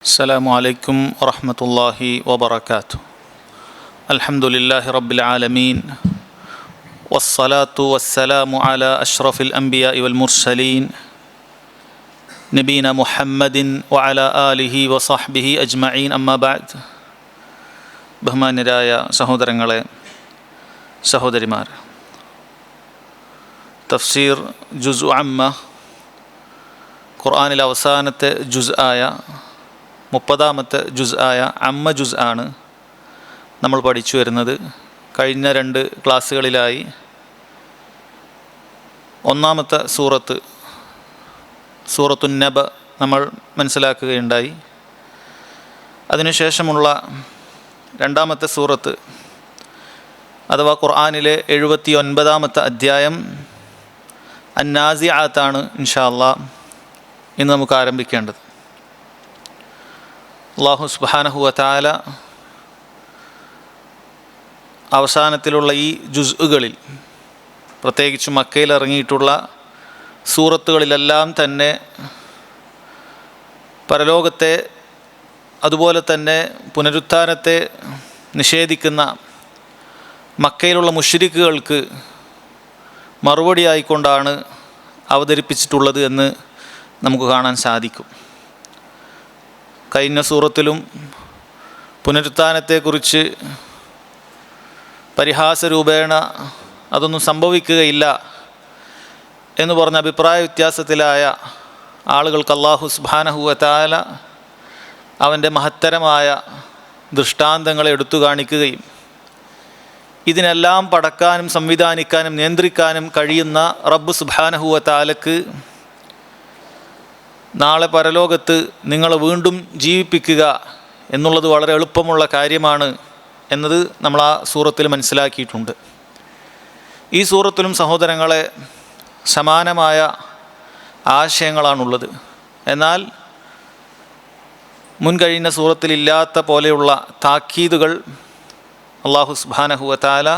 السلام عليكم ورحمة الله وبركاته. الحمد لله رب العالمين والصلاة والسلام على أشرف الأنبياء والمرسلين نبينا محمد وعلى آله وصحبه أجمعين أما بعد. ബഹുമാന്യരായ സഹോദരങ്ങളെ, സഹോദരിമാർ, തഫ്സീർ ജുസ് അമ്മ, ഖുർആനിലെ അവസാനത്തെ ജുസ് ആയ 30ാമത്തെ ജുസ് ആയ അമ്മ ജുസ് ആണ് നമ്മൾ പഠിച്ചു വരുന്നത്. കഴിഞ്ഞ 2 ക്ലാസ്സുകളിലായി ഒന്നാമത്തെ സൂറത്തുൻ നബ നമ്മൾ മനസ്സിലാക്കുകയുണ്ടായി. അതിനുശേഷമുള്ള 2ാമത്തെ സൂറത്ത് അഥവാ ഖുർആനിലെ 79ാമത്തെ അധ്യായം അന്നാസിആത്താണ് ഇൻഷാ അല്ലാഹ് ഇന്ന് നമുക്ക് ആരംഭിക്കേണ്ടത്. അല്ലാഹു സുബ്ഹാനഹു വ തആല അവസാനത്തിലുള്ള ഈ ജുസ്ഉകളിൽ, പ്രത്യേകിച്ച് മക്കയിൽ ഇറങ്ങിയിട്ടുള്ള സൂറത്തുകളിലെല്ലാം തന്നെ പരലോകത്തെ അതുപോലെ തന്നെ പുനരുത്ഥാനത്തെ നിഷേധിക്കുന്ന മക്കയിലുള്ള മുശ്രിക്കുകൾക്ക് മറുപടിയായിക്കൊണ്ടാണ് അവതരിപ്പിച്ചിട്ടുള്ളത് എന്ന് നമുക്ക് കാണാൻ സാധിക്കും. കഴിഞ്ഞ സൂറത്തിലും പുനരുത്ഥാനത്തെക്കുറിച്ച് പരിഹാസരൂപേണ അതൊന്നും സംഭവിക്കുകയില്ല എന്ന് പറഞ്ഞ അഭിപ്രായ വ്യത്യാസത്തിലായ ആളുകൾക്ക് അല്ലാഹു സുബ്ഹാനഹു വ തആല അവൻ്റെ മഹത്തരമായ ദൃഷ്ടാന്തങ്ങളെ എടുത്തു കാണിക്കുകയും ഇതിനെല്ലാം പടക്കാനും സംവിധാനിക്കാനും നിയന്ത്രിക്കാനും കഴിയുന്ന റബ്ബ് സുബ്ഹാനഹു വ തആലക്ക് നാളെ പരലോകത്ത് നിങ്ങളെ വീണ്ടും ജീവിപ്പിക്കുക എന്നുള്ളത് വളരെ എളുപ്പമുള്ള കാര്യമാണ് എന്നത് നമ്മൾ ആ സൂറത്തിൽ മനസ്സിലാക്കിയിട്ടുണ്ട്. ഈ സൂറത്തിലും സഹോദരങ്ങളെ സമാനമായ ആശയങ്ങളാണുള്ളത്. എന്നാൽ മുൻകഴിഞ്ഞ സൂറത്തിലില്ലാത്ത പോലെയുള്ള താക്കീതുകൾ അല്ലാഹു സുബ്ഹാനഹു വ തആല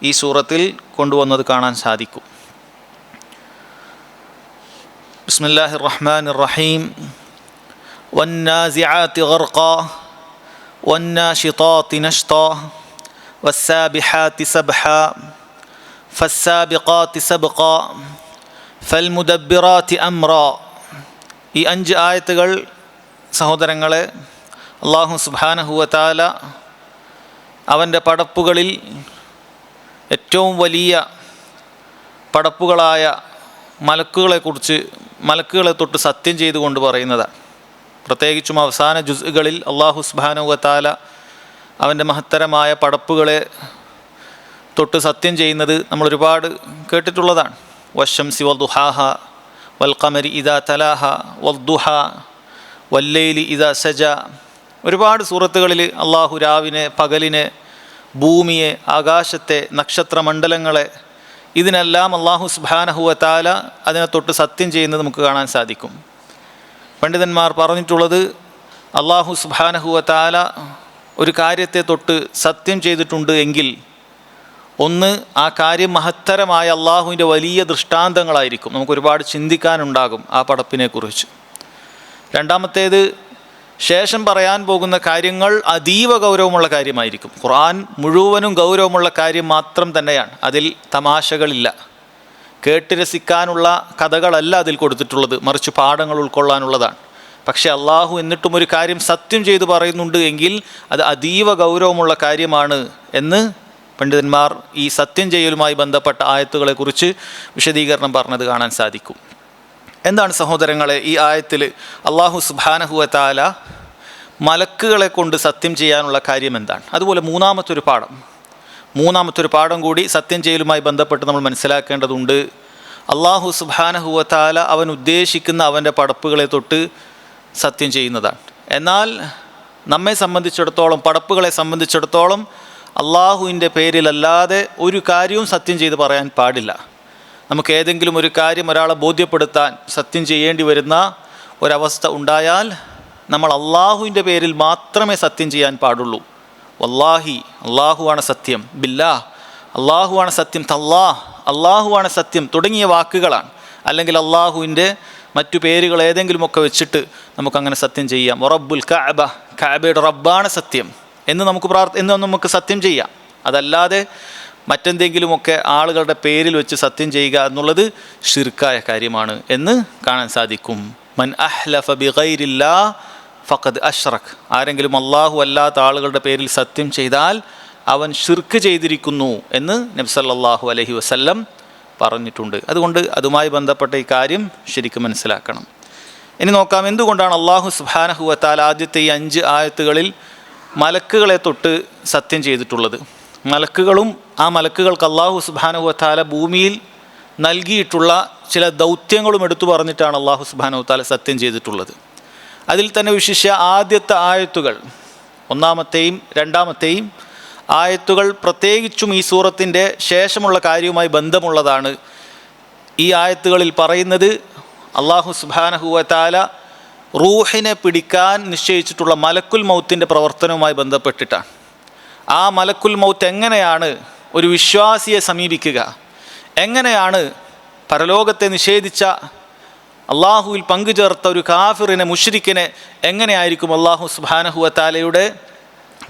ഈ സൂറത്തിൽ കൊണ്ടുവന്നത് കാണാൻ സാധിക്കും. ബിസ്മില്ലാഹിർ റഹ്മാനിർ റഹീം. വന്നാസിആതി ഗർഖാ വന്നാശിതാതി നശ്താ വസ്സാബിഹാതി സബ്ഹാ ഫസ്സാബിഖാതി സബ്ഖാ ഫൽമുദബ്ബിറാതി അംറാ. ഈ 5 ആയത്തുകൾ സഹോദരങ്ങളെ അല്ലാഹു സുബ്ഹാനഹു വ തആല അവൻ്റെ പടപ്പുകളിൽ ഏറ്റവും വലിയ പടപ്പുകളായ മലക്കുകളെ തൊട്ട് സത്യം ചെയ്തുകൊണ്ട് പറയുന്നതാണ്. പ്രത്യേകിച്ചും അവസാന ജുസ്ഉകളിൽ അല്ലാഹു സുബ്ഹാനഹു വ തആല അവൻ്റെ മഹത്തരമായ പടപ്പുകളെ തൊട്ട് സത്യം ചെയ്യുന്നത് നമ്മൾ ഒരുപാട് കേട്ടിട്ടുള്ളതാണ്. വശംസി വദ്ദുഹാഹ വൽഖമരി ഇദാ തലാഹ വദ്ദുഹാ വല്ലൈലി ഇദാ സജ. ഒരുപാട് സൂറത്തുകളിൽ അല്ലാഹു രാവിനെ, പകലിനെ, ഭൂമിയെ, ആകാശത്തെ, നക്ഷത്രമണ്ഡലങ്ങളെ, ഇതിനെല്ലാം അല്ലാഹു സുബ്ഹാനഹു വ തആല അതിനെ തൊട്ട് സത്യം ചെയ്യുന്നത് നമുക്ക് കാണാൻ സാധിക്കും. പണ്ഡിതന്മാർ പറഞ്ഞിട്ടുള്ളത്, അല്ലാഹു സുബ്ഹാനഹു വ തആല ഒരു കാര്യത്തെ തൊട്ട് സത്യം ചെയ്തിട്ടുണ്ട് എങ്കിൽ ഒന്ന്, ആ കാര്യം മഹത്തരമായ അല്ലാഹുവിൻ്റെ വലിയ ദൃഷ്ടാന്തങ്ങളായിരിക്കും, നമുക്കൊരുപാട് ചിന്തിക്കാനുണ്ടാകും ആ പടപ്പിനെക്കുറിച്ച്. രണ്ടാമത്തേത്, ശേഷം പറയാൻ പോകുന്ന കാര്യങ്ങൾ അതീവ ഗൗരവമുള്ള കാര്യമായിരിക്കും. ഖുർആൻ മുഴുവനും ഗൗരവമുള്ള കാര്യം മാത്രം തന്നെയാണ്, അതിൽ തമാശകളില്ല. കേട്ട് രസിക്കാനുള്ള കഥകളല്ല അതിൽ കൊടുത്തിട്ടുള്ളത്, മറിച്ച് പാഠങ്ങൾ ഉൾക്കൊള്ളാനുള്ളതാണ്. പക്ഷേ അല്ലാഹു എന്നിട്ടും ഒരു കാര്യം സത്യം ചെയ്ത് പറയുന്നുണ്ട് എങ്കിൽ അത് അതീവ ഗൗരവമുള്ള കാര്യമാണ് എന്ന് പണ്ഡിതന്മാർ ഈ സത്യം ചെയ്യലുമായി ബന്ധപ്പെട്ട ആയത്തുകളെക്കുറിച്ച് വിശദീകരണം പറഞ്ഞത് കാണാൻ സാധിക്കും. എന്താണ് സഹോദരങ്ങളെ ഈ ആയത്തിൽ അല്ലാഹു സുബ്ഹാനഹു വ തആല മലക്കുകളെ കൊണ്ട് സത്യം ചെയ്യാനുള്ള കാര്യം എന്താണ്? അതുപോലെ മൂന്നാമത്തൊരു പാഠം കൂടി സത്യം ചെയ്യലുമായി ബന്ധപ്പെട്ട് നമ്മൾ മനസ്സിലാക്കേണ്ടതുണ്ട്. അല്ലാഹു സുബ്ഹാനഹു വ തആല അവൻ ഉദ്ദേശിക്കുന്ന അവൻ്റെ പടപ്പുകളെ തൊട്ട് സത്യം ചെയ്യുന്നതാണ്. എന്നാൽ നമ്മെ സംബന്ധിച്ചിടത്തോളം, പടപ്പുകളെ സംബന്ധിച്ചിടത്തോളം അല്ലാഹുവിൻ്റെ പേരിലല്ലാതെ ഒരു കാര്യവും സത്യം ചെയ്ത് പറയാൻ പാടില്ല. നമുക്ക് ഏതെങ്കിലും ഒരു കാര്യം ഒരാളെ ബോധ്യപ്പെടുത്താൻ സത്യം ചെയ്യേണ്ടി വരുന്ന ഒരവസ്ഥ ഉണ്ടായാൽ നമ്മൾ അല്ലാഹുവിൻ്റെ പേരിൽ മാത്രമേ സത്യം ചെയ്യാൻ പാടുള്ളൂ. വല്ലാഹി, അല്ലാഹുവാണ് സത്യം, ബില്ലാഹ്, അല്ലാഹുവാണ് സത്യം, തല്ലാഹ്, അല്ലാഹുവാണ് സത്യം തുടങ്ങിയ വാക്കുകളാണ്. അല്ലെങ്കിൽ അല്ലാഹുവിൻ്റെ മറ്റു പേരുകൾ ഏതെങ്കിലുമൊക്കെ വെച്ചിട്ട് നമുക്കങ്ങനെ സത്യം ചെയ്യാം. റബ്ബുൽ കഅബ, കഅബയുടെ റബ്ബാണ് സത്യം എന്ന് നമുക്ക് സത്യം ചെയ്യാം. അതല്ലാതെ മറ്റെന്തെങ്കിലുമൊക്കെ ആളുകളുടെ പേരിൽ വെച്ച് സത്യം ചെയ്യുക എന്നുള്ളത് ശിർക്കായ കാര്യമാണ് എന്ന് കാണാൻ സാധിക്കും. മൻ അഹ്ലഫ ബിഗൈരില്ലാഹ് ഫഖദ് അഷ്റക്, ആരെങ്കിലും അല്ലാഹു അല്ലാത്ത ആളുകളുടെ പേരിൽ സത്യം ചെയ്താൽ അവൻ ശിർക്ക് ചെയ്തിരിക്കുന്നു എന്ന് നബി സല്ലല്ലാഹു അലൈഹി വസല്ലം പറഞ്ഞിട്ടുണ്ട്. അതുകൊണ്ട് അതുമായി ബന്ധപ്പെട്ട ഈ കാര്യം ശരിക്കും മനസ്സിലാക്കണം. ഇനി നോക്കാം, എന്തുകൊണ്ടാണ് അല്ലാഹു സുബ്ഹാനഹു വ തആല ആദ്യത്തെ ഈ 5 ആയത്തുകളിൽ മലക്കുകളെ തൊട്ട് സത്യം ചെയ്തിട്ടുള്ളത്? മലക്കുകളും ആ മലക്കുകൾക്ക് അല്ലാഹു സുബ്ഹാനഹു വ തആല ഭൂമിയിൽ നൽകിയിട്ടുള്ള ചില ദൗത്യങ്ങളും എടുത്തു പറഞ്ഞിട്ടാണ് അല്ലാഹു സുബ്ഹാനഹു വ തആല സത്യം ചെയ്തിട്ടുള്ളത്. അതിൽ തന്നെ വിശിഷ്യ ആദ്യത്തെ ആയത്തുകൾ, 1-ാമത്തെയും 2-ാമത്തെയും ആയത്തുകൾ പ്രത്യേകിച്ചും ഈ സൂറത്തിൻ്റെ ശേഷമുള്ള കാര്യവുമായി ബന്ധമുള്ളതാണ്. ഈ ആയത്തുകളിൽ പറയുന്നത് അല്ലാഹു സുബ്ഹാനഹു വ തആല റൂഹിനെ പിടിക്കാൻ നിശ്ചയിച്ചിട്ടുള്ള മലക്കുൽ മൗത്തിൻ്റെ പ്രവർത്തനവുമായി ബന്ധപ്പെട്ടിട്ടാണ്. ആ മലക്കുൽ മൗത്ത് എങ്ങനെയാണ് ഒരു വിശ്വാസിയെ സമീപിക്കുക, എങ്ങനെയാണ് പരലോകത്തെ നിഷേധിച്ച അള്ളാഹുവിൽ പങ്കുചേർത്ത ഒരു കാഫിറിനെ, മുശ്രിക്കിനെ എങ്ങനെയായിരിക്കും അല്ലാഹു സുബ്ഹാനഹു വ തആലയുടെ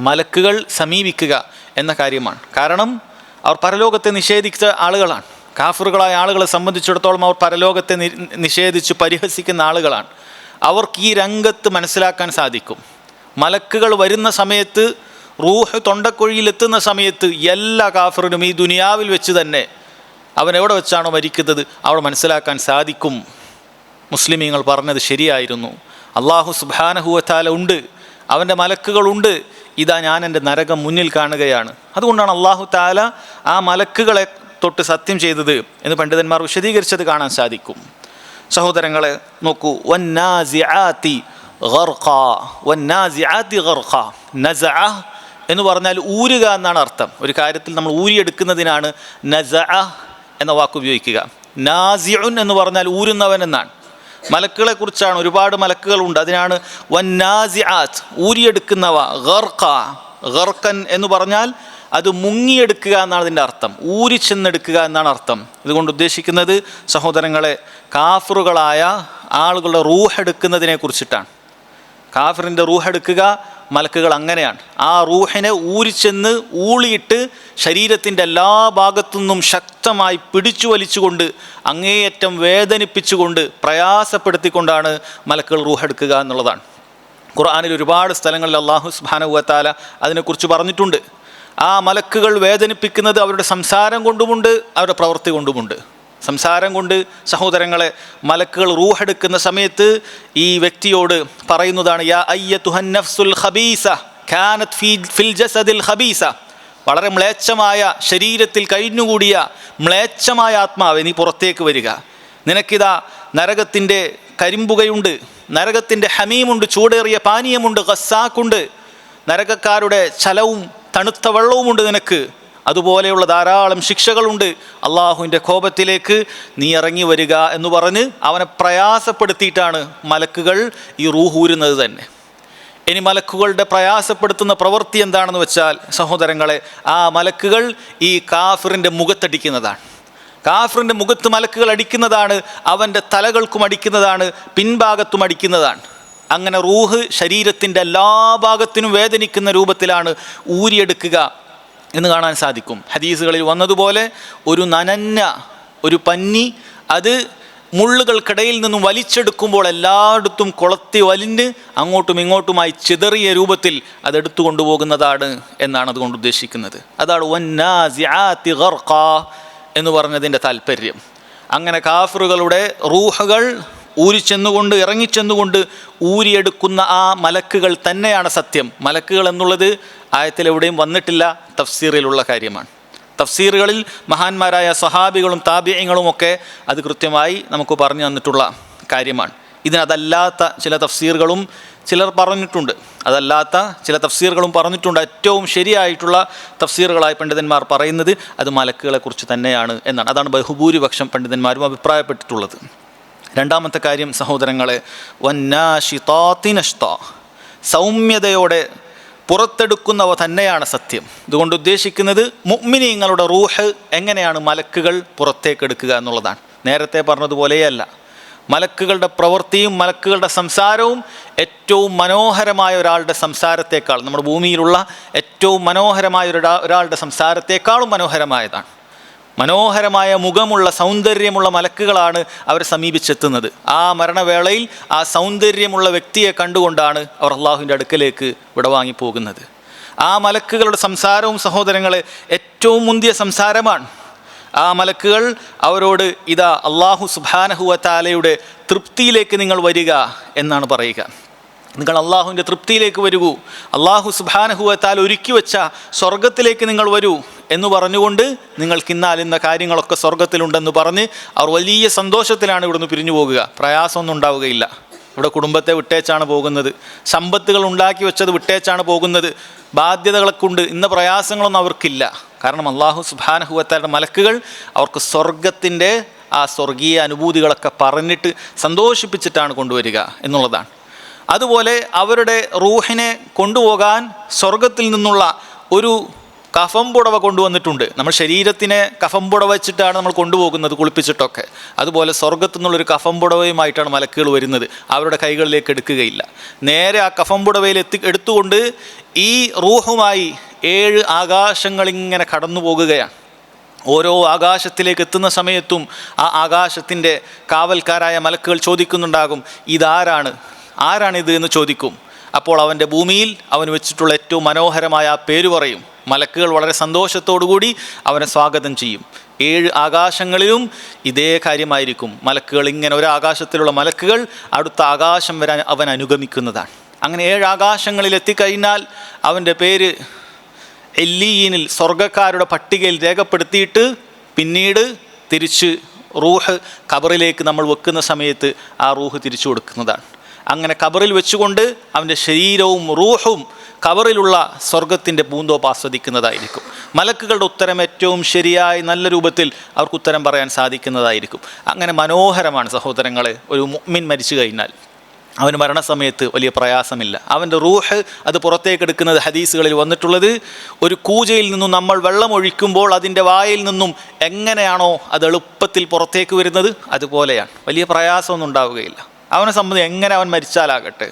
മലക്കുകൾ സമീപിക്കുക എന്ന കാര്യമാണ്. കാരണം അവർ പരലോകത്തെ നിഷേധിച്ച ആളുകളാണ്. കാഫിറുകളായ ആളുകളെ സംബന്ധിച്ചിടത്തോളം അവർ പരലോകത്തെ നിഷേധിച്ച് പരിഹസിക്കുന്ന ആളുകളാണ്. അവർക്ക് ഈ രംഗത്ത് മനസ്സിലാക്കാൻ സാധിക്കും. മലക്കുകൾ വരുന്ന സമയത്ത്, റൂഹ് തൊണ്ടക്കുഴിയിലെത്തുന്ന സമയത്ത് എല്ലാ കാഫിറിനും ഈ ദുനിയാവിൽ വെച്ച് തന്നെ അവൻ എവിടെ വെച്ചാണോ മരിക്കുന്നത് അവിടെ മനസ്സിലാക്കാൻ സാധിക്കും. മുസ്ലിമീങ്ങൾ പറഞ്ഞത് ശരിയായിരുന്നു. അല്ലാഹു സുബ്ഹാനഹു വ തആല ഉണ്ട്, അവൻ്റെ മലക്കുകളുണ്ട്, ഇതാ ഞാൻ എൻ്റെ നരകം മുന്നിൽ കാണുകയാണ്. അതുകൊണ്ടാണ് അല്ലാഹു തആല ആ മലക്കുകളെ തൊട്ട് സത്യം ചെയ്തത് എന്ന് പണ്ഡിതന്മാർ വിശദീകരിച്ചത് കാണാൻ സാധിക്കും. സഹോദരങ്ങളെ നോക്കൂ, വന്നാസിആതി ഗർഖാ, വന്നാസിആതി ഗർഖാ. നസഅ എന്ന് പറഞ്ഞാൽ ഊരുക എന്നാണ് അർത്ഥം. ഒരു കാര്യത്തിൽ നമ്മൾ ഊരിയെടുക്കുന്നതിനാണ് നസഅ എന്ന വാക്ക് ഉപയോഗിക്കുക. നാസിഉൻ എന്ന് പറഞ്ഞാൽ ഊരുന്നവൻ എന്നാണ്. മലക്കുകളെ കുറിച്ചാണ്, ഒരുപാട് മലക്കുകളുണ്ട്, അതിനാണ് വന്നാസിആത്ത്, ഊരിയെടുക്കുന്നവ. ഗർഖാ, ഗർഖൻ എന്ന് പറഞ്ഞാൽ അത് മുങ്ങിയെടുക്കുക എന്നാണ് അതിൻ്റെ അർത്ഥം, ഊരി ചെന്നെടുക്കുക എന്നാണ് അർത്ഥം. ഇതുകൊണ്ട് ഉദ്ദേശിക്കുന്നത് സഹോദരങ്ങളെ, കാഫിറുകളായ ആളുകളുടെ റൂഹെടുക്കുന്നതിനെ കുറിച്ചിട്ടാണ്. കാഫിറിൻ്റെ റൂഹെടുക്കുക മലക്കുകൾ അങ്ങനെയാണ്. ആ റൂഹിനെ ഊരിച്ചെന്ന് ഊളിയിട്ട് ശരീരത്തിൻ്റെ എല്ലാ ഭാഗത്തു നിന്നും ശക്തമായി പിടിച്ചു വലിച്ചുകൊണ്ട് അങ്ങേയറ്റം വേദനിപ്പിച്ചുകൊണ്ട് പ്രയാസപ്പെടുത്തിക്കൊണ്ടാണ് മലക്കുകൾ റൂഹെടുക്കുക എന്നുള്ളതാണ്. ഖുർആനിൽ ഒരുപാട് സ്ഥലങ്ങളിൽ അല്ലാഹു സുബ്ഹാനഹു വ തആല അതിനെക്കുറിച്ച് പറഞ്ഞിട്ടുണ്ട്. ആ മലക്കുകൾ വേദനിപ്പിക്കുന്നത് അവരുടെ സംസാരം കൊണ്ടുമുണ്ട്, അവരുടെ പ്രവൃത്തി കൊണ്ടുമുണ്ട്. സംസാരം കൊണ്ട് സഹോദരങ്ങളെ, മലക്കുകൾ റൂഹെടുക്കുന്ന സമയത്ത് ഈ വ്യക്തിയോട് പറയുന്നതാണ്, യാ അയ്യതുഹൻ നഫ്സുൽ ഖബീസ കാനത് ഫിൽ ജസദിൽ ഖബീസ. വളരെ മ്ലേച്ഛമായ ശരീരത്തിൽ കഴിഞ്ഞുകൂടിയ മ്ലേച്ഛമായ ആത്മാവെ, നീ പുറത്തേക്ക് വരിക. നിനക്കിതാ നരകത്തിൻ്റെ കരിമ്പുകയുണ്ട്, നരകത്തിൻ്റെ ഹമീമുണ്ട്, ചൂടേറിയ പാനീയമുണ്ട്, ഖസ്സാക്കുണ്ട്, നരകക്കാരുടെ ചലവും തണുത്ത വെള്ളവുമുണ്ട് നിനക്ക്. അതുപോലെയുള്ള ധാരാളം ശിക്ഷകളുണ്ട്. അള്ളാഹുവിൻ്റെ കോപത്തിലേക്ക് നീ ഇറങ്ങി വരിക എന്ന് പറഞ്ഞ് അവനെ പ്രയാസപ്പെടുത്തിയിട്ടാണ് മലക്കുകൾ ഈ റൂഹൂരുന്നത് തന്നെ. ഇനി മലക്കുകളുടെ പ്രയാസപ്പെടുത്തുന്ന പ്രവൃത്തി എന്താണെന്ന് വെച്ചാൽ സഹോദരങ്ങളെ, ആ മലക്കുകൾ ഈ കാഫിറിൻ്റെ മുഖത്തടിക്കുന്നതാണ്. കാഫിറിൻ്റെ മുഖത്ത് മലക്കുകൾ അടിക്കുന്നതാണ്, അവൻ്റെ തലകൾക്കും അടിക്കുന്നതാണ്, പിൻഭാഗത്തും അടിക്കുന്നതാണ്. അങ്ങനെ റൂഹ് ശരീരത്തിൻ്റെ എല്ലാ ഭാഗത്തിനും വേദനിക്കുന്ന രൂപത്തിലാണ് ഊരിയെടുക്കുക എന്ന് കാണാൻ സാധിക്കും. ഹദീസുകളിൽ വന്നതുപോലെ ഒരു നനഞ്ഞ ഒരു പന്നി അത് മുള്ളുകൾക്കിടയിൽ നിന്നും വലിച്ചെടുക്കുമ്പോൾ എല്ലായിടത്തും കൊളത്തി വലിഞ്ഞ് അങ്ങോട്ടും ഇങ്ങോട്ടുമായി ചിതറിയ രൂപത്തിൽ അതെടുത്തു കൊണ്ടുപോകുന്നതാണ് എന്നാണ് അതുകൊണ്ട് ഉദ്ദേശിക്കുന്നത്. അതാണ് വന്നാസിആതി ഗർഖാ എന്ന് പറഞ്ഞതിൻ്റെ താല്പര്യം. അങ്ങനെ കാഫിറുകളുടെ റൂഹുകൾ ഊരിച്ചെന്നുകൊണ്ട് ഇറങ്ങിച്ചെന്നുകൊണ്ട് ഊരിയെടുക്കുന്ന ആ മലക്കുകൾ തന്നെയാണ് സത്യം. മലക്കുകൾ എന്നുള്ളത് ആയത്തിലെവിടെയും വന്നിട്ടില്ല, തഫ്സീറിലുള്ള കാര്യമാണ്. തഫ്സീറുകളിൽ മഹാന്മാരായ സഹാബികളും താബിഈങ്ങളും ഒക്കെ അത് കൃത്യമായി നമുക്ക് പറഞ്ഞു തന്നിട്ടുള്ള കാര്യമാണ്. ഇതിനതല്ലാത്ത ചില തഫ്സീറുകളും ചിലർ പറഞ്ഞിട്ടുണ്ട്, അതല്ലാത്ത ചില തഫ്സീറുകളും പറഞ്ഞിട്ടുണ്ട്. ഏറ്റവും ശരിയായിട്ടുള്ള തഫ്സീറുകളായി പണ്ഡിതന്മാർ പറയുന്നത് അത് മലക്കുകളെ കുറിച്ച് തന്നെയാണ് എന്നാണ്. അതാണ് ബഹുഭൂരിപക്ഷം പണ്ഡിതന്മാരും അഭിപ്രായപ്പെട്ടിട്ടുള്ളത്. രണ്ടാമത്തെ കാര്യം സഹോദരങ്ങളെ, വന്നാശിതാതി നഷ്താ, സൗമ്യതയോടെ പുറത്തെടുക്കുന്നവ തന്നെയാണ് സത്യം. ഇതുകൊണ്ട് ഉദ്ദേശിക്കുന്നത് മുഅ്മിനീങ്ങളുടെ റൂഹ് എങ്ങനെയാണ് മലക്കുകൾ പുറത്തേക്കെടുക്കുക എന്നുള്ളതാണ്. നേരത്തെ പറഞ്ഞതുപോലെയല്ല, മലക്കുകളുടെ പ്രവൃത്തിയും മലക്കുകളുടെ സംസാരവും ഏറ്റവും മനോഹരമായ ഒരാളുടെ സംസാരത്തേക്കാൾ, നമ്മുടെ ഭൂമിയിലുള്ള ഏറ്റവും മനോഹരമായ ഒരാളുടെ സംസാരത്തേക്കാളും മനോഹരമായതാണ്. മനോഹരമായ മുഖമുള്ള സൗന്ദര്യമുള്ള മലക്കുകളാണ് അവരെ സമീപിച്ചെത്തുന്നത്. ആ മരണവേളയിൽ ആ സൗന്ദര്യമുള്ള വ്യക്തിയെ കണ്ടുകൊണ്ടാണ് അവർ അള്ളാഹുവിൻ്റെ അടുക്കലേക്ക് വിടവാങ്ങിപ്പോകുന്നത്. ആ മലക്കുകളുടെ സംസാരവും സഹോദരങ്ങളെ ഏറ്റവും മുന്തിയ സംസാരമാണ്. ആ മലക്കുകൾ അവരോട് ഇതാ അള്ളാഹു സുബ്ഹാനഹു വ തആലയുടെ തൃപ്തിയിലേക്ക് നിങ്ങൾ വരിക എന്നാണ് പറയുക. നിങ്ങൾ അള്ളാഹുവിൻ്റെ തൃപ്തിയിലേക്ക് വരൂ, അള്ളാഹു സുബ്ഹാനഹു വ തആല ഒരുക്കി വെച്ച സ്വർഗത്തിലേക്ക് നിങ്ങൾ വരൂ എന്ന് പറഞ്ഞുകൊണ്ട് നിങ്ങൾക്കിന്നാലിന്ന കാര്യങ്ങളൊക്കെ സ്വർഗത്തിലുണ്ടെന്ന് പറഞ്ഞ് അവർ വലിയ സന്തോഷത്തിലാണ് ഇവിടുന്ന് പിരിഞ്ഞു പോകുക. പ്രയാസമൊന്നും ഉണ്ടാവുകയില്ല. ഇവിടെ കുടുംബത്തെ വിട്ടേച്ചാണ് പോകുന്നത്, സമ്പത്തുകൾ ഉണ്ടാക്കി വെച്ചത് വിട്ടേച്ചാണ് പോകുന്നത്, ബാധ്യതകളൊക്കെ ഉണ്ട്, ഇന്ന പ്രയാസങ്ങളൊന്നും അവർക്കില്ല. കാരണം അള്ളാഹു സുബ്ഹാനഹു വ തആലയുടെ മലക്കുകൾ അവർക്ക് സ്വർഗത്തിൻ്റെ ആ സ്വർഗീയ അനുഭൂതികളൊക്കെ പറഞ്ഞിട്ട് സന്തോഷിപ്പിച്ചിട്ടാണ് കൊണ്ടുവരിക എന്നുള്ളതാണ്. അതുപോലെ അവരുടെ റൂഹിനെ കൊണ്ടുപോകാൻ സ്വർഗത്തിൽ നിന്നുള്ള ഒരു കഫം പുടവ കൊണ്ടുവന്നിട്ടുണ്ട്. നമ്മൾ ശരീരത്തിനെ കഫം പുടവ വെച്ചിട്ടാണ് നമ്മൾ കൊണ്ടുപോകുന്നത് കുളിപ്പിച്ചിട്ടൊക്കെ. അതുപോലെ സ്വർഗത്തു നിന്നുള്ളൊരു കഫം പുടവയുമായിട്ടാണ് മലക്കുകൾ വരുന്നത്. അവരുടെ കൈകളിലേക്ക് എടുക്കുകയില്ല. നേരെ ആ കഫം പുടവയിൽ എടുത്തുകൊണ്ട് ഈ റൂഹുമായി 7 ആകാശങ്ങളിങ്ങനെ കടന്നു പോകുകയാണ്. ഓരോ ആകാശത്തിലേക്ക് എത്തുന്ന സമയത്തും ആ ആകാശത്തിൻ്റെ കാവൽക്കാരായ മലക്കുകൾ ചോദിക്കുന്നുണ്ടാകും, ആരാണിത് എന്ന് ചോദിക്കും. അപ്പോൾ അവൻ്റെ ഭൂമിയിൽ അവന് വെച്ചിട്ടുള്ള ഏറ്റവും മനോഹരമായ ആ പേര് പറയും. മലക്കുകൾ വളരെ സന്തോഷത്തോടുകൂടി അവനെ സ്വാഗതം ചെയ്യും. 7 ആകാശങ്ങളിലും ഇതേ കാര്യമായിരിക്കും. മലക്കുകൾ ഇങ്ങനെ ഒരു ആകാശത്തിലുള്ള മലക്കുകൾ അടുത്ത ആകാശം വരെ അവൻ അനുഗമിക്കുന്നതാണ്. അങ്ങനെ 7 ആകാശങ്ങളിൽ എത്തിക്കഴിഞ്ഞാൽ അവൻ്റെ പേര് എല്ലീനിൽ സ്വർഗക്കാരുടെ പട്ടികയിൽ രേഖപ്പെടുത്തിയിട്ട് പിന്നീട് തിരിച്ച് റൂഹ് ഖബറിലേക്ക് നമ്മൾ വെക്കുന്ന സമയത്ത് ആ റൂഹ് തിരിച്ചു കൊടുക്കുന്നതാണ്. അങ്ങനെ ഖബറിൽ വെച്ചുകൊണ്ട് അവൻ്റെ ശരീരവും റൂഹും ഖബറിലുള്ള സ്വർഗത്തിൻ്റെ പൂന്തോപ്പ് ആസ്വദിക്കുന്നതായിരിക്കും. മലക്കുകളുടെ ഉത്തരം ഏറ്റവും ശരിയായി നല്ല രൂപത്തിൽ അവർക്ക് ഉത്തരം പറയാൻ സാധിക്കുന്നതായിരിക്കും. അങ്ങനെ മനോഹരമാണ് സഹോദരങ്ങളെ. ഒരു മുഅ്മിൻ മരിച്ചു കഴിഞ്ഞാൽ അവന് മരണസമയത്ത് വലിയ പ്രയാസമില്ല. അവൻ്റെ റൂഹ് അത് പുറത്തേക്കെടുക്കുന്നത് ഹദീസുകളിൽ വന്നിട്ടുള്ളത് ഒരു കൂജയിൽ നിന്നും നമ്മൾ വെള്ളം ഒഴിക്കുമ്പോൾ അതിൻ്റെ വായിൽ നിന്നും എങ്ങനെയാണോ അത് എളുപ്പത്തിൽ പുറത്തേക്ക് വരുന്നത് അതുപോലെയാണ്. വലിയ പ്രയാസമൊന്നും ഉണ്ടാവുകയില്ല. അവനെ സംബന്ധിച്ച് എങ്ങനെ അവൻ മരിച്ചാലാകട്ടെ,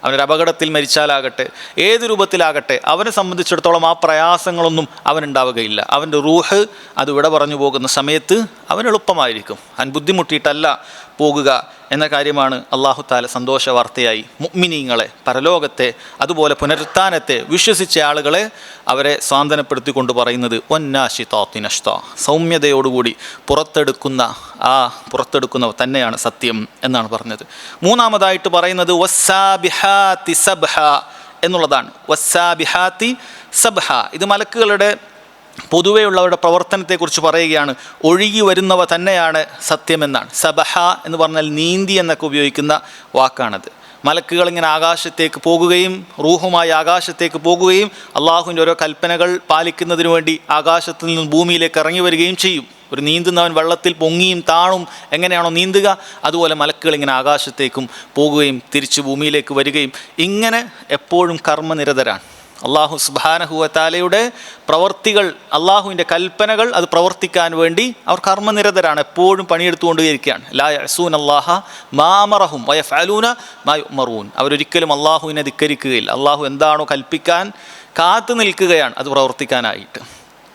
അവനൊരു അപകടത്തിൽ മരിച്ചാലാകട്ടെ, ഏത് രൂപത്തിലാകട്ടെ, അവനെ സംബന്ധിച്ചിടത്തോളം ആ പ്രയാസങ്ങളൊന്നും അവനുണ്ടാവുകയില്ല. അവൻ്റെ റൂഹ് അത് വിട പറഞ്ഞു പോകുന്ന സമയത്ത് അവന് എളുപ്പമായിരിക്കും. അവൻ ബുദ്ധിമുട്ടിയിട്ടല്ല പോകുക എന്ന കാര്യമാണ് അല്ലാഹു തആല സന്തോഷ വാർത്തയായി മുഅ്മിനീങ്ങളെ, പരലോകത്തെ, അതുപോലെ പുനരുത്ഥാനത്തെ വിശ്വസിച്ച ആളുകളെ അവരെ സാന്ത്വനപ്പെടുത്തിക്കൊണ്ട് പറയുന്നത് വന്നാശിതാത്തി നഷ്താ, സൗമ്യതയോടുകൂടി പുറത്തെടുക്കുന്നവ തന്നെയാണ് സത്യം എന്നാണ് പറഞ്ഞത്. മൂന്നാമതായിട്ട് പറയുന്നത് വസ്സാബിഹാത്തി സബ്ഹ എന്നുള്ളതാണ്. വസ്സാബിഹാത്തി സബ്ഹ, ഇത് മലക്കുകളുടെ പൊതുവെയുള്ളവരുടെ പ്രവർത്തനത്തെക്കുറിച്ച് പറയുകയാണ്. ഒഴുകി വരുന്നവ തന്നെയാണ് സത്യമെന്നാണ്. സബഹ എന്ന് പറഞ്ഞാൽ നീന്തി എന്നൊക്കെ ഉപയോഗിക്കുന്ന വാക്കാണത്. മലക്കുകൾ ഇങ്ങനെ ആകാശത്തേക്ക് പോകുകയും റൂഹുമായി ആകാശത്തേക്ക് പോകുകയും അള്ളാഹുവിൻ്റെ ഓരോ കൽപ്പനകൾ പാലിക്കുന്നതിന് വേണ്ടി ആകാശത്തിൽ നിന്ന് ഭൂമിയിലേക്ക് ഇറങ്ങി വരികയും ചെയ്യും. ഒരു നീന്തുന്നവൻ വെള്ളത്തിൽ പൊങ്ങിയും താണും എങ്ങനെയാണോ നീന്തുക, അതുപോലെ മലക്കുകൾ ഇങ്ങനെ ആകാശത്തേക്കും പോകുകയും തിരിച്ച് ഭൂമിയിലേക്ക് വരികയും ഇങ്ങനെ എപ്പോഴും കർമ്മനിരതരാണ്. അള്ളാഹു സുബ്ഹാനഹു വ തആലയുടെ പ്രവർത്തികൾ, അള്ളാഹുവിൻ്റെ കൽപ്പനകൾ അത് പ്രവർത്തിക്കാൻ വേണ്ടി അവർ കർമ്മനിരതരാണ്, എപ്പോഴും പണിയെടുത്തുകൊണ്ടേയിരിക്കുകയാണ്. ലാ യഅ്സൂനല്ലാഹ മാ അമറഹും വയഫ്അലൂന മാ യുഅ്മറൂൻ, അവരൊരിക്കലും അള്ളാഹുവിനെ ധിക്കരിക്കുകയില്ല. അള്ളാഹു എന്താണോ കൽപ്പിക്കാൻ കാത്തു നിൽക്കുകയാണ് അത് പ്രവർത്തിക്കാനായിട്ട്.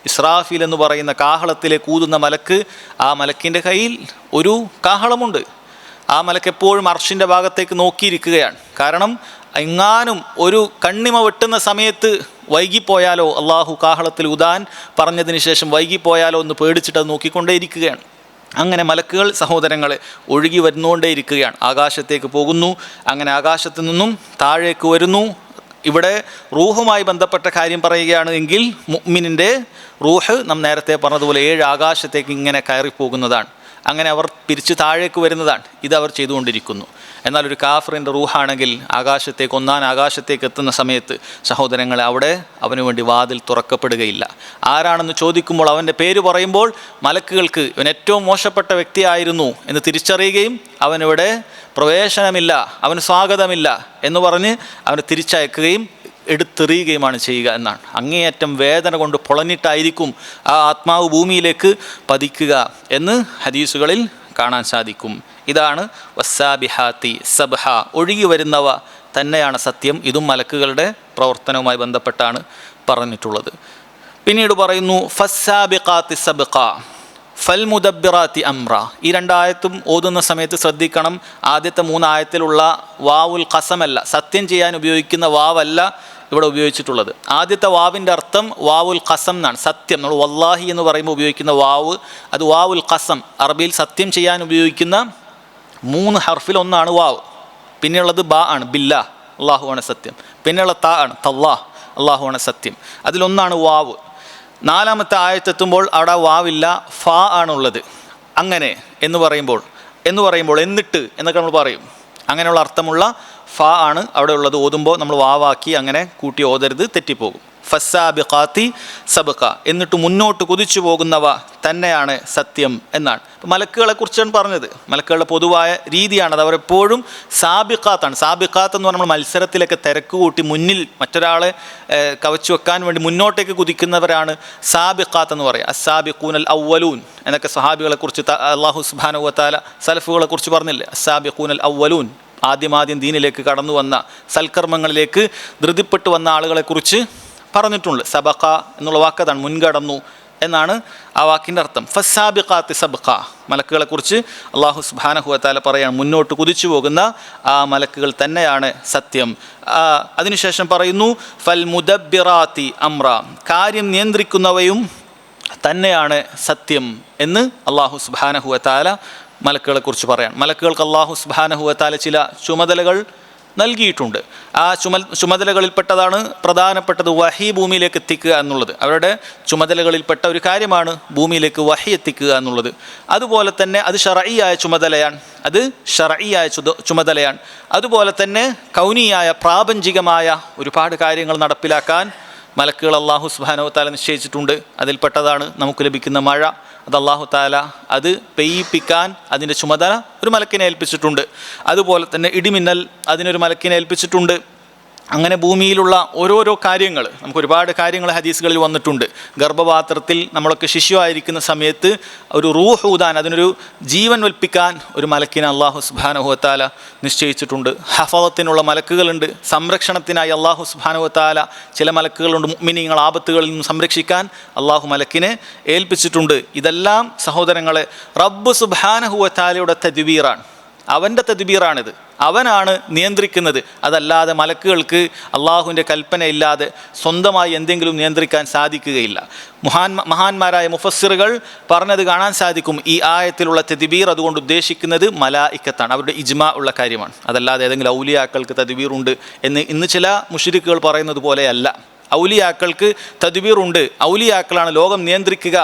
ഇസ്രാഫീൽ എന്ന് പറയുന്ന കാഹളത്തിലേക്ക് ഊതുന്ന മലക്ക്, ആ മലക്കിൻ്റെ കയ്യിൽ ഒരു കാഹളമുണ്ട്. ആ മലക്ക് എപ്പോഴും അർശിൻ്റെ ഭാഗത്തേക്ക് നോക്കിയിരിക്കുകയാണ്. കാരണം എങ്ങാനും ഒരു കണ്ണിമ വെട്ടുന്ന സമയത്ത് വൈകിപ്പോയാലോ, അള്ളാഹു കാഹളത്തിൽ ഊതാൻ പറഞ്ഞതിന് ശേഷം വൈകിപ്പോയാലോ എന്ന് പേടിച്ചിട്ട് അത് നോക്കിക്കൊണ്ടേയിരിക്കുകയാണ്. അങ്ങനെ മലക്കുകൾ സഹോദരങ്ങളെ ഒഴുകി വരുന്നുകൊണ്ടേയിരിക്കുകയാണ്. ആകാശത്തേക്ക് പോകുന്നു, അങ്ങനെ ആകാശത്തു നിന്നും താഴേക്ക് വരുന്നു. ഇവിടെ റൂഹുമായി ബന്ധപ്പെട്ട കാര്യം പറയുകയാണ് എങ്കിൽ മുഅ്മിനിൻ്റെ റൂഹ് നാം നേരത്തെ പറഞ്ഞതുപോലെ 7 ആകാശത്തേക്ക് ഇങ്ങനെ കയറിപ്പോകുന്നതാണ്. അങ്ങനെ അവർ പിരിച്ച് താഴേക്ക് വരുന്നതാണ്. ഇതവർ ചെയ്തുകൊണ്ടിരിക്കുന്നു. എന്നാൽ ഒരു കാഫറിൻ്റെ റൂഹാണെങ്കിൽ ഒന്നാം ആകാശത്തേക്ക് എത്തുന്ന സമയത്ത് സഹോദരങ്ങളെ അവിടെ അവന് വേണ്ടി വാതിൽ തുറക്കപ്പെടുകയില്ല. ആരാണെന്ന് ചോദിക്കുമ്പോൾ അവൻ്റെ പേര് പറയുമ്പോൾ മലക്കുകൾക്ക് ഇവൻ ഏറ്റവും മോശപ്പെട്ട വ്യക്തിയായിരുന്നു എന്ന് തിരിച്ചറിയുകയും അവനിവിടെ പ്രവേശനമില്ല, അവന് സ്വാഗതമില്ല എന്ന് പറഞ്ഞ് അവനെ തിരിച്ചയക്കുകയും എടുത്തെറിയുകയുമാണ് ചെയ്യുക എന്നാണ്. അങ്ങേയറ്റം വേദന കൊണ്ട് പൊളഞ്ഞിട്ടായിരിക്കും ആ ആത്മാവ് ഭൂമിയിലേക്ക് പതിക്കുക എന്ന് ഹദീസുകളിൽ കാണാൻ സാധിക്കും. ഇതാണ് വസ്സാബിഹാത്തി സബ്ഹ, ഒഴുകി വരുന്നവ തന്നെയാണ് സത്യം. ഇതും മലക്കുകളുടെ പ്രവർത്തനവുമായി ബന്ധപ്പെട്ടാണ് പറഞ്ഞിട്ടുള്ളത്. പിന്നീട് പറയുന്നു ഫസ്സാബിഖാത്തി സബ്ഖ ഫൽ മുദബ്ബിറാത്തി അംറ. ഈ രണ്ടായത്തും ഓതുന്ന സമയത്ത് ശ്രദ്ധിക്കണം. ആദ്യത്തെ 3 ആയത്തിലുള്ള വാവുൽ ഖസമല്ല, സത്യം ചെയ്യാൻ ഉപയോഗിക്കുന്ന വാവല്ല ഇവിടെ ഉപയോഗിച്ചിട്ടുള്ളത്. ആദ്യത്തെ വാവിൻ്റെ അർത്ഥം വാവുൽ ഖസം എന്നാണ്, സത്യം. നമ്മൾ വല്ലാഹി എന്ന് പറയുമ്പോൾ ഉപയോഗിക്കുന്ന വാവ് അത് വാവുൽ ഖസം. അറബിയിൽ സത്യം ചെയ്യാൻ ഉപയോഗിക്കുന്ന 3 ഹർഫിൽ ഒന്നാണ് വാവ്. പിന്നെയുള്ളത് ബ ആണ്, ബില്ലാ, അള്ളാഹു ആണ് സത്യം. പിന്നെയുള്ള ത ആണ്, തല്ലാ, അള്ളാഹു ആണ് സത്യം. അതിലൊന്നാണ് വാവ്. 4-ാമത്തെ ആയത്തെത്തുമ്പോൾ അവിടെ വാവില്ല, ഫാ ആണുള്ളത്. അങ്ങനെ എന്ന് പറയുമ്പോൾ എന്നിട്ട് എന്നൊക്കെ നമ്മൾ പറയും. അങ്ങനെയുള്ള അർത്ഥമുള്ള ഫാ ആണ് അവിടെ ഉള്ളത്. ഓതുമ്പോൾ നമ്മൾ വാവാക്കി അങ്ങനെ കൂട്ടി ഓതരുത്, തെറ്റിപ്പോകും. ഫസ്സാബിഖാത്തി സബ്ഖ, എന്നിട്ട് മുന്നോട്ട് കുതിച്ചു പോകുന്നവ തന്നെയാണ് സത്യം എന്നാണ്. അപ്പോൾ മലക്കുകളെ കുറിച്ചാണ് പറഞ്ഞത്. മലക്കുകളുടെ പൊതുവായ രീതിയാണത്. അവരെപ്പോഴും സാബിഖാത്താണ്. സാബിഖാത്ത് എന്ന് പറഞ്ഞാൽ മത്സരത്തിലൊക്കെ തിരക്ക് കൂട്ടി മുന്നിൽ മറ്റൊരാളെ കവച്ചു വെക്കാൻ വേണ്ടി മുന്നോട്ടേക്ക് കുതിക്കുന്നവരാണ് സാബിഖാത്ത് എന്ന് പറയുക. അസ്സാബിഖൂനൽ അവ്വലൂൻ എന്നൊക്കെ സഹാബികളെ കുറിച്ച് അല്ലാഹു സുബ്ഹാനഹു വതആല സലഫുകളെ കുറിച്ച് പറഞ്ഞില്ലേ? അസ്സാബിഖൂനൽ അവ്വലൂൻ, ആദ്യം ദീനിലേക്ക് കടന്നു വന്ന സൽക്കർമ്മങ്ങളിലേക്ക് ധൃതിപ്പെട്ടു വന്ന ആളുകളെക്കുറിച്ച് പറഞ്ഞിട്ടുണ്ട്. സബഖ എന്നുള്ള വാക്കതാണ്, മുൻകടന്നു എന്നാണ് ആ വാക്കിൻ്റെ അർത്ഥം. ഫസ്സാബിഖാത്തി സബ്ഖ, മലക്കുകളെ കുറിച്ച് അല്ലാഹു സുബ്ഹാനഹു വതആല പറയാണ് മുന്നോട്ട് കുതിച്ചു പോകുന്ന ആ മലക്കുകൾ തന്നെയാണ് സത്യം. അതിനുശേഷം പറയുന്നു ഫൽ മുദബ്ബിറാത്തി അംറ, കാര്യം നിയന്ത്രിക്കുന്നവയും തന്നെയാണ് സത്യം എന്ന് അല്ലാഹു സുബ്ഹാനഹു വതആല മലക്കുകളെ കുറിച്ച് പറയാം. മലക്കുകൾക്ക് അല്ലാഹു സുബ്ഹാനഹു വതആല ചില ചുമതലകൾ നൽകിയിട്ടുണ്ട്. ആ ചുമതലകളിൽപ്പെട്ടതാണ് പ്രധാനപ്പെട്ടത് വഹി ഭൂമിയിലേക്ക് എത്തിക്കുക എന്നുള്ളത്. അവരുടെ ചുമതലകളിൽപ്പെട്ട ഒരു കാര്യമാണ് ഭൂമിയിലേക്ക് വഹി എത്തിക്കുക എന്നുള്ളത്. അതുപോലെ തന്നെ അത് ശർഈയായ ചുമതലയാണ്. അതുപോലെ തന്നെ കൗനിയായ പ്രാപഞ്ചികമായ ഒരുപാട് കാര്യങ്ങൾ നടപ്പിലാക്കാൻ മലക്കുകൾ അല്ലാഹു സുബ്ഹാനഹു വതആല നിശ്ചയിച്ചിട്ടുണ്ട്. അതിൽപ്പെട്ടതാണ് നമുക്ക് ലഭിക്കുന്ന മഴ. അത് അല്ലാഹു തആല അത് പെയ്യിപ്പിക്കാൻ അതിൻ്റെ ചുമതല ഒരു മലക്കിനെ ഏൽപ്പിച്ചിട്ടുണ്ട്. അതുപോലെ തന്നെ ഇടിമിന്നൽ അതിനൊരു മലക്കിനെ ഏൽപ്പിച്ചിട്ടുണ്ട്. അങ്ങനെ ഭൂമിയിലുള്ള ഓരോരോ കാര്യങ്ങൾ, നമുക്ക് ഒരുപാട് കാര്യങ്ങൾ ഹദീസുകളിൽ വന്നിട്ടുണ്ട്. ഗർഭപാത്രത്തിൽ നമ്മളൊക്കെ ശിശുവായിരിക്കുന്ന സമയത്ത് ഒരു റൂഹ് ഊതാൻ, അതിനൊരു ജീവൻ വൽപ്പിക്കാൻ ഒരു മലക്കിനെ അല്ലാഹു സുബ്ഹാനഹു വതആല നിശ്ചയിച്ചിട്ടുണ്ട്. ഹഫളത്തിനുള്ള മലക്കുകളുണ്ട്. സംരക്ഷണത്തിനായി അല്ലാഹു സുബ്ഹാനഹു വതആല ചില മലക്കുകളുണ്ട്. മുഅ്മിനീങ്ങൾ ആപത്തുകളിൽ നിന്ന് സംരക്ഷിക്കാൻ അല്ലാഹു മലക്കിനെ ഏൽപ്പിച്ചിട്ടുണ്ട്. ഇതെല്ലാം സഹോദരങ്ങളെ റബ്ബ് സുബ്ഹാനഹു വതആലയുടെ തദ്ബീറാണ്, അവൻ്റെ തദ്ബീറാണിത്. അവനാണ് നിയന്ത്രിക്കുന്നത്. അതല്ലാതെ മലക്കുകൾക്ക് അള്ളാഹുവിൻ്റെ കൽപ്പനയില്ലാതെ സ്വന്തമായി എന്തെങ്കിലും നിയന്ത്രിക്കാൻ സാധിക്കുകയില്ല. മഹാന്മാരായ മുഫസ്സിറുകൾ പറഞ്ഞത് കാണാൻ സാധിക്കും. ഈ ആയത്തിലുള്ള തദ്ബീർ അതുകൊണ്ട് ഉദ്ദേശിക്കുന്നത് മലായിക്കത്താണ്, അവരുടെ ഇജ്മാ ഉള്ള കാര്യമാണ്. അതല്ലാതെ ഏതെങ്കിലും ഔലിയാക്കൾക്ക് തദ്ബീറുണ്ട് എന്ന് ഇന്ന് ചില മുശ്രിക്കുകൾ പറയുന്നത് പോലെയല്ല. ഔലിയാക്കൾക്ക് തദ്ബീറുണ്ട്, ഔലിയാക്കളാണ് ലോകം നിയന്ത്രിക്കുക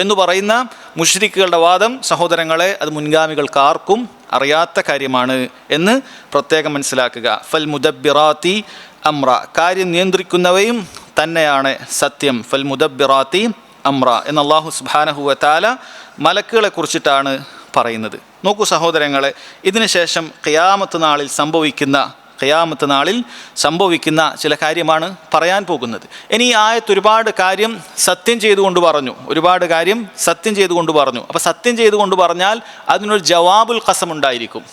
എന്ന് പറയുന്ന മുശ്രിക്കുകളുടെ വാദം സഹോദരങ്ങളെ അത് മുൻഗാമികൾക്ക് ആർക്കും അറിയാത്ത കാര്യമാണ് എന്ന് പ്രത്യേകം മനസ്സിലാക്കുക. ഫൽ മുദബ്ബിറാത്തി അംറ, കാര്യം നിയന്ത്രിക്കുന്നവയും തന്നെയാണ് സത്യം. ഫൽ മുദബ്ബിറാത്തി അംറ എന്ന് അല്ലാഹു സുബ്ഹാനഹു വതആല മലക്കുകളെ കുറിച്ചിട്ടാണ് പറയുന്നത്. നോക്കൂ സഹോദരങ്ങളെ, ഇതിനു ശേഷം ഖിയാമത്ത് നാളിൽ സംഭവിക്കുന്ന ചില കാര്യമാണ് പറയാൻ പോകുന്നത്. ഇനി ഈ ആയത്ത് ഒരുപാട് കാര്യം സത്യം ചെയ്തുകൊണ്ട് പറഞ്ഞു. അപ്പോൾ സത്യം ചെയ്തുകൊണ്ട് പറഞ്ഞാൽ അതിനൊരു ജവാബുൽ ഖസം ഉണ്ടായിരിക്കും.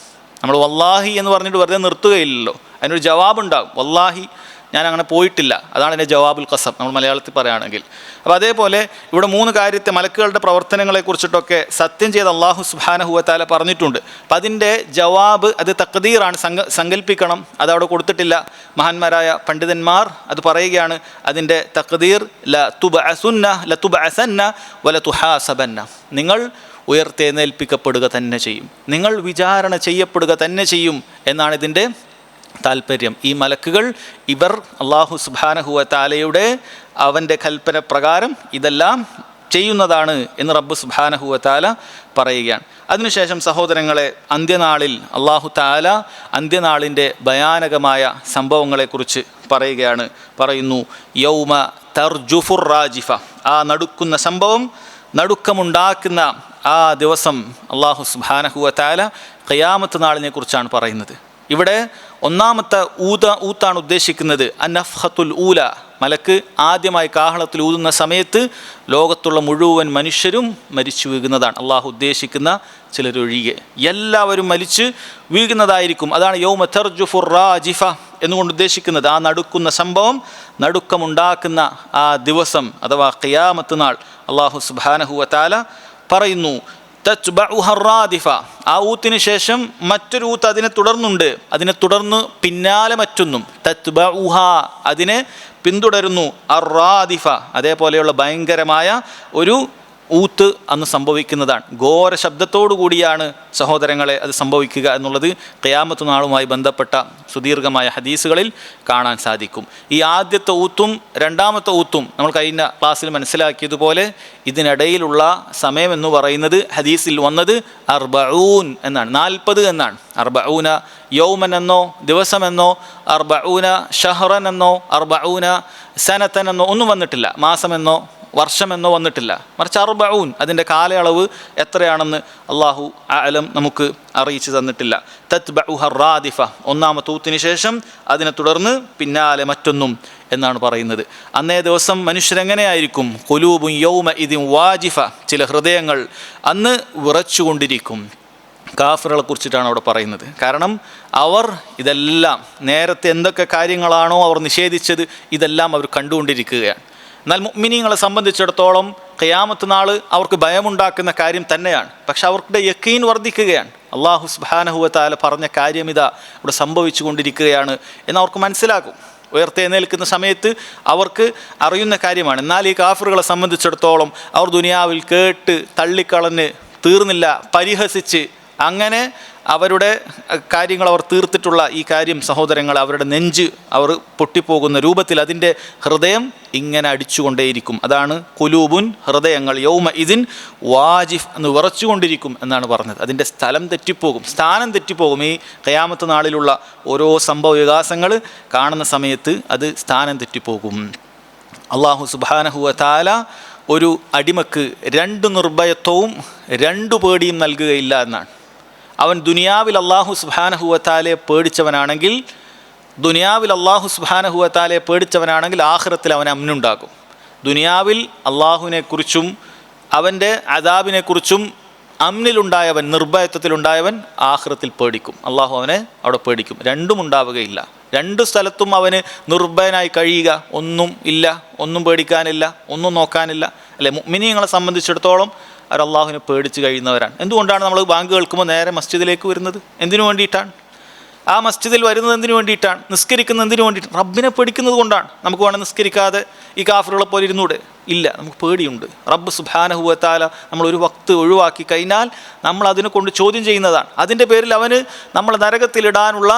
നമ്മൾ വല്ലാഹി എന്ന് പറഞ്ഞിട്ട് വെറുതെ നിർത്തുകയില്ലല്ലോ, അതിനൊരു ജവാബുണ്ടാകും. വല്ലാഹി ഞാൻ അങ്ങനെ പോയിട്ടില്ല, അതാണ് എൻ്റെ ജവാബുൽ ഖസം നമ്മൾ മലയാളത്തിൽ പറയുകയാണെങ്കിൽ. അപ്പോൾ അതേപോലെ ഇവിടെ 3 കാര്യത്തെ മലക്കുകളുടെ പ്രവർത്തനങ്ങളെക്കുറിച്ചിട്ടൊക്കെ സത്യം ചെയ്ത് അല്ലാഹു സുബ്ഹാനഹു വതആല പറഞ്ഞിട്ടുണ്ട്. അപ്പം അതിൻ്റെ ജവാബ് അത് തഖ്ദീറാണ്, സങ്കല്പിക്കണം. അതവിടെ കൊടുത്തിട്ടില്ല. മഹാന്മാരായ പണ്ഡിതന്മാർ അത് പറയുകയാണ്. അതിൻ്റെ തഖ്ദീർ ലതുബഅസന്ന വലതുഹാസബന്ന, നിങ്ങൾ ഉയർത്തെഴുന്നേൽപ്പിക്കപ്പെടുക തന്നെ ചെയ്യും, നിങ്ങൾ വിചാരണ ചെയ്യപ്പെടുക തന്നെ ചെയ്യും എന്നാണ് ഇതിൻ്റെ താല്പര്യം. ഈ മലക്കുകൾ ഇവർ അല്ലാഹു സുബ്ഹാനഹു വതആലയുടെ അവൻ്റെ കൽപ്പന പ്രകാരം ഇതെല്ലാം ചെയ്യുന്നതാണ് എന്ന് റബ്ബ് സുബ്ഹാനഹു വതആല പറയുകയാണ്. അതിനുശേഷം സഹോദരങ്ങളെ, അന്ത്യനാളിൽ അല്ലാഹു തആല അന്ത്യനാളിൻ്റെ ഭയാനകമായ സംഭവങ്ങളെക്കുറിച്ച് പറയുന്നു. യൗമ തർജുഫുർ റാജിഫ, ആ നടുക്കുന്ന സംഭവം, നടുക്കമുണ്ടാക്കുന്ന ആ ദിവസം അല്ലാഹു സുബ്ഹാനഹു വതആല ഖിയാമത്ത് നാളിനെ കുറിച്ചാണ് പറയുന്നത്. ഇവിടെ ഒന്നാമത്തെ ഊത്താണ് ഉദ്ദേശിക്കുന്നത് അന്നഫ്ഹത്തുൽ ഊല. മലക്ക് ആദ്യമായി കാഹളത്തിൽ ഊതുന്ന സമയത്ത് ലോകത്തുള്ള മുഴുവൻ മനുഷ്യരും മരിച്ചു വീഴുന്നതാണ്. അള്ളാഹു ഉദ്ദേശിക്കുന്ന ചിലരൊഴികെ എല്ലാവരും മരിച്ച് വീഴുന്നതായിരിക്കും. അതാണ് യൗമ തർജുഫുർ റാജിഫ എന്നുകൊണ്ട് ഉദ്ദേശിക്കുന്നത്. ആ നടുക്കുന്ന സംഭവം, നടുക്കമുണ്ടാക്കുന്ന ആ ദിവസം അഥവാ ഖിയാമത്ത് നാൾ അള്ളാഹു സുബ്ഹാനഹു വ തആല പറയുന്നു തത്ബഉഹ റാദിഫ. ആ ഊത്തിന് ശേഷം മറ്റൊരു ഊത്ത് അതിനെ തുടർന്നുണ്ട്, അതിനെ തുടർന്ന് പിന്നാലെ മറ്റൊന്നും. തത്ബഉഹ അതിനെ പിന്തുടരുന്നു. അറാദിഫ അതേപോലെയുള്ള ഭയങ്കരമായ ഒരു ഊത്ത് അന്ന് സംഭവിക്കുന്നതാണ്. ഘോര ശബ്ദത്തോടു കൂടിയാണ് സഹോദരങ്ങളെ അത് സംഭവിക്കുക എന്നുള്ളത് ഖിയാമത്ത് നാളുമായി ബന്ധപ്പെട്ട സുദീർഘമായ ഹദീസുകളിൽ കാണാൻ സാധിക്കും. ഈ ആദ്യത്തെ ഊത്തും രണ്ടാമത്തെ ഊത്തും നമ്മൾ കഴിഞ്ഞ ക്ലാസ്സിൽ മനസ്സിലാക്കിയതുപോലെ ഇതിനിടയിലുള്ള സമയം എന്ന് പറയുന്നത് ഹദീസിൽ വന്നത് 40 എന്നാണ്, 40 എന്നാണ്. 40 യൗമൻ എന്നോ ദിവസമെന്നോ 40 ഷഹ്റൻ എന്നോ 40 സനത്തൻ എന്നോ ഒന്നും വന്നിട്ടില്ല. മാസമെന്നോ വർഷമെന്നോ വന്നിട്ടില്ല. മറിച്ച് 40 അതിൻ്റെ കാലയളവ് എത്രയാണെന്ന് അള്ളാഹു അഅലം നമുക്ക് അറിയിച്ചു തന്നിട്ടില്ല. തത്ബഉഹ റാദിഫ ഒന്നാമത്തെ ഊത്തിന് ശേഷം അതിനെ തുടർന്ന് പിന്നാലെ മറ്റൊന്നും എന്നാണ് പറയുന്നത്. അന്നേ ദിവസം മനുഷ്യരെങ്ങനെയായിരിക്കും? ഖുലൂബുൻ യൗമഇദിൻ വാജിഫ. ചില ഹൃദയങ്ങൾ അന്ന് വിറച്ചുകൊണ്ടിരിക്കും. കാഫിറുകളെ കുറിച്ചിട്ടാണ് അവിടെ പറയുന്നത്. കാരണം അവർ ഇതെല്ലാം നേരത്തെ എന്തൊക്കെ കാര്യങ്ങളാണോ അവർ നിഷേധിച്ചത് ഇതെല്ലാം അവർ കണ്ടുകൊണ്ടിരിക്കുകയാണ്. എന്നാൽ മുഅ്മിനീങ്ങളെ സംബന്ധിച്ചിടത്തോളം ഖിയാമത്ത് നാൾ അവർക്ക് ഭയമുണ്ടാക്കുന്ന കാര്യം തന്നെയാണ്. പക്ഷെ അവരുടെ യഖീൻ വർദ്ധിക്കുകയാണ്. അല്ലാഹു സുബ്ഹാനഹു വ തആല പറഞ്ഞ കാര്യം ഇതാ ഇവിടെ സംഭവിച്ചു കൊണ്ടിരിക്കുകയാണ് എന്ന് അവർക്ക് മനസ്സിലാകും. ഉയർത്തെഴുന്നേൽക്കുന്ന സമയത്ത് അവർക്ക് അറിയുന്ന കാര്യമാണ്. എന്നാൽ ഈ കാഫിറുകളെ സംബന്ധിച്ചിടത്തോളം അവർ ദുനിയാവിൽ കേട്ട് തള്ളിക്കളഞ്ഞ് തീർന്നില്ല, പരിഹസിച്ച് അങ്ങനെ അവരുടെ കാര്യങ്ങൾ അവർ തീർത്തിട്ടുള്ള ഈ കാര്യം സഹോദരങ്ങൾ അവരുടെ നെഞ്ച് അവർ പൊട്ടിപ്പോകുന്ന രൂപത്തിൽ അതിൻ്റെ ഹൃദയം ഇങ്ങനെ അടിച്ചുകൊണ്ടേയിരിക്കും. അതാണ് ഖുലൂബുൻ ഹൃദയങ്ങൾ യൗമഇദിൻ വാജിഫ് എന്ന് വിറച്ചുകൊണ്ടിരിക്കും എന്നാണ് പറഞ്ഞത്. അതിൻ്റെ സ്ഥലം തെറ്റിപ്പോകും, സ്ഥാനം തെറ്റിപ്പോകും. ഈ ഖിയാമത്ത് നാളിലുള്ള ഓരോ സംഭവ വികാസങ്ങൾ കാണുന്ന സമയത്ത് അത് സ്ഥാനം തെറ്റിപ്പോകും. അല്ലാഹു സുബ്ഹാനഹു വ തആല ഒരു അടിമക്ക് 2 നിർഭയത്വവും 2 പേടിയും നൽകുകയില്ല എന്നാണ്. അവൻ ദുനിയാവിൽ അല്ലാഹു സുബ്ഹാനഹു വ തആലയെ പേടിച്ചവനാണെങ്കിൽ, ദുനിയാവിൽ അല്ലാഹു സുബ്ഹാനഹു വ തആലയെ പേടിച്ചവനാണെങ്കിൽ ആഖിറത്തിൽ അവന് അമ്നുണ്ടാകും. ദുനിയാവിൽ അല്ലാഹുവിനെക്കുറിച്ചും അവൻ്റെ അദാബിനെക്കുറിച്ചും അമ്നിലുണ്ടായവൻ, നിർഭയത്വത്തിലുണ്ടായവൻ ആഖിറത്തിൽ പേടിക്കും. അള്ളാഹു അവനെ അവിടെ പേടിക്കും. രണ്ടും ഉണ്ടാവുകയില്ല. 2 സ്ഥലത്തും അവന് നിർഭയനായി കഴിയുക. ഒന്നും ഇല്ല, ഒന്നും പേടിക്കാനില്ല, ഒന്നും നോക്കാനില്ല. അല്ലെ, മുഅ്മിനീങ്ങളെ സംബന്ധിച്ചിടത്തോളം അവർ അള്ളാഹുവിനെ പേടിച്ച് കഴിയുന്നവരാണ്. എന്തുകൊണ്ടാണ് നമ്മൾ ബാങ്ക് കേൾക്കുമ്പോൾ നേരെ മസ്ജിദിലേക്ക് വരുന്നത്? എന്തിനു വേണ്ടിയിട്ടാണ്? ആ മസ്ജിദിൽ വരുന്നത് എന്തിനു വേണ്ടിയിട്ടാണ്? നിസ്കരിക്കുന്നത് എന്തിനു വേണ്ടിയിട്ടാണ്? റബ്ബിനെ പേടിക്കുന്നത് കൊണ്ടാണ്. നമുക്ക് വേണം നിസ്കരിക്കാതെ ഈ കാഫിറുകളെ പോലെ ഇരുന്നൂടെ? ഇല്ല, നമുക്ക് പേടിയുണ്ട്. റബ്ബ് സുബ്ഹാനഹു വ തആല നമ്മൾ ഒരു വക്ത് ഒഴിവാക്കി കഴിഞ്ഞാൽ നമ്മൾ അതിനെ കൊണ്ട് ചോദ്യം ചെയ്യുന്നതാണ്. അതിൻ്റെ പേരിൽ അവന് നമ്മളെ നരകത്തിലിടാനുള്ള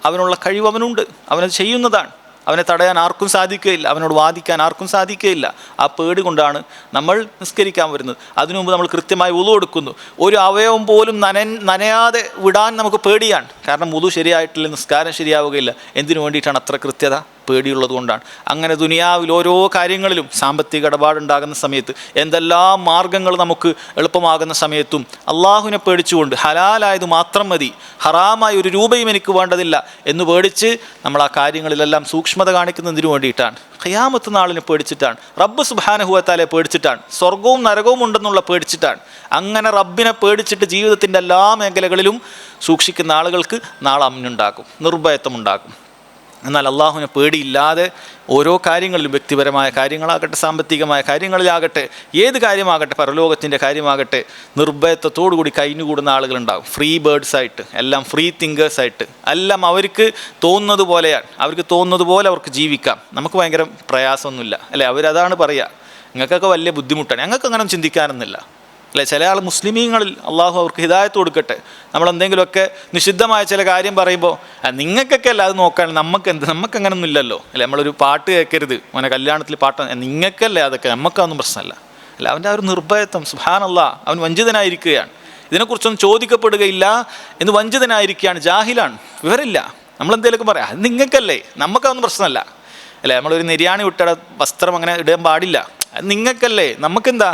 അവനുള്ള കഴിവ് അവനുണ്ട്. അവനത് ചെയ്യുന്നതാണ്. അവനെ തടയാൻ ആർക്കും സാധിക്കുകയില്ല, അവനോട് വാദിക്കാൻ ആർക്കും സാധിക്കുകയില്ല. ആ പേടി കൊണ്ടാണ് നമ്മൾ നിസ്കരിക്കാൻ വരുന്നത്. അതിനു മുമ്പ് നമ്മൾ കൃത്യമായി വുളു എടുക്കുന്നു. ഒരു അവയവം പോലും നനയാതെ വിടാൻ നമുക്ക് പേടിയാണ്. കാരണം വുളു ശരിയായിട്ടില്ല, നിസ്കാരം ശരിയാവുകയില്ല. എന്തിനു വേണ്ടിയിട്ടാണ് അത്ര കൃത്യത? പേടിയുള്ളത് കൊണ്ടാണ്. അങ്ങനെ ദുനിയാവിൽ ഓരോ കാര്യങ്ങളിലും സാമ്പത്തിക ഇടപാടുണ്ടാകുന്ന സമയത്ത്, എന്തെല്ലാം മാർഗങ്ങൾ നമുക്ക് എളുപ്പമാകുന്ന സമയത്തും അള്ളാഹുവിനെ പേടിച്ചുകൊണ്ട് ഹലാലായത് മാത്രം മതി, ഹറാമായ ഒരു രൂപയും എനിക്ക് വേണ്ടതില്ല എന്ന് പേടിച്ച് നമ്മൾ ആ കാര്യങ്ങളിലെല്ലാം സൂക്ഷ്മത കാണിക്കുന്നതിന് വേണ്ടിയിട്ടാണ്. ഖിയാമത്ത് നാളിനെ പേടിച്ചിട്ടാണ്. റബ്ബ് സുബ്ഹാനഹു വ തആലയെ പേടിച്ചിട്ടാണ്. സ്വർഗവും നരകവും ഉണ്ടെന്നുള്ള പേടിച്ചിട്ടാണ്. അങ്ങനെ റബ്ബിനെ പേടിച്ചിട്ട് ജീവിതത്തിൻ്റെ എല്ലാ മേഖലകളിലും സൂക്ഷിക്കുന്ന ആളുകൾക്ക് നാളെ അമ്നുണ്ടാകും, നിർഭയത്വം ഉണ്ടാകും. എന്നാൽ അള്ളാഹുവിനെ പേടിയില്ലാതെ ഓരോ കാര്യങ്ങളിലും, വ്യക്തിപരമായ കാര്യങ്ങളാകട്ടെ, സാമ്പത്തികമായ കാര്യങ്ങളിലാകട്ടെ, ഏത് കാര്യമാകട്ടെ, പരലോകത്തിൻ്റെ കാര്യമാകട്ടെ, നിർഭയത്വത്തോടുകൂടി കഴിഞ്ഞുകൂടുന്ന ആളുകളുണ്ടാകും. ഫ്രീ ബേർഡ്സായിട്ട്, എല്ലാം ഫ്രീ തിങ്കേഴ്സായിട്ട്, എല്ലാം അവർക്ക് തോന്നുന്നത് പോലെയാണ്. അവർക്ക് തോന്നുന്നത് പോലെ അവർക്ക് ജീവിക്കാം. നമുക്ക് ഭയങ്കര പ്രയാസമൊന്നുമില്ല, അല്ലേ? അവരതാണ് പറയുക, നിങ്ങൾക്കൊക്കെ വലിയ ബുദ്ധിമുട്ടാണ്, ഞങ്ങൾക്ക് അങ്ങനെ ചിന്തിക്കാനൊന്നുമില്ല, അല്ലെ? ചില ആൾ മുസ്ലിമീങ്ങളിൽ അള്ളാഹു അവർക്ക് ഹിദായത്ത് കൊടുക്കട്ടെ. നമ്മളെന്തെങ്കിലുമൊക്കെ നിഷിദ്ധമായ ചില കാര്യം പറയുമ്പോൾ നിങ്ങൾക്കൊക്കെ അല്ല അത് നോക്കാൻ, നമുക്കങ്ങനൊന്നും ഇല്ലല്ലോ, അല്ലെ? നമ്മളൊരു പാട്ട് കേൾക്കരുത്, മോനെ കല്യാണത്തിൽ പാട്ട്, നിങ്ങൾക്കല്ലേ അതൊക്കെ, നമുക്കതൊന്നും പ്രശ്നമല്ല, അല്ല? അവൻ്റെ ആ ഒരു നിർഭയത്വം, സുബ്ഹാനല്ലാഹ്, അവൻ വഞ്ചിതനായിരിക്കുകയാണ്. ഇതിനെക്കുറിച്ചൊന്നും ചോദിക്കപ്പെടുകയില്ല എന്ന് വഞ്ചിതനായിരിക്കുകയാണ്, ജാഹിലാണ്, വിവരമില്ല. നമ്മളെന്തെങ്കിലുമൊക്കെ പറയാം, അത് നിങ്ങൾക്കല്ലേ, നമുക്കതൊന്നും പ്രശ്നമല്ല, അല്ലേ? നമ്മളൊരു നിര്യാണി വിട്ട വസ്ത്രം അങ്ങനെ ഇടാൻ പാടില്ല, അത് നിങ്ങൾക്കല്ലേ, നമുക്കെന്താ?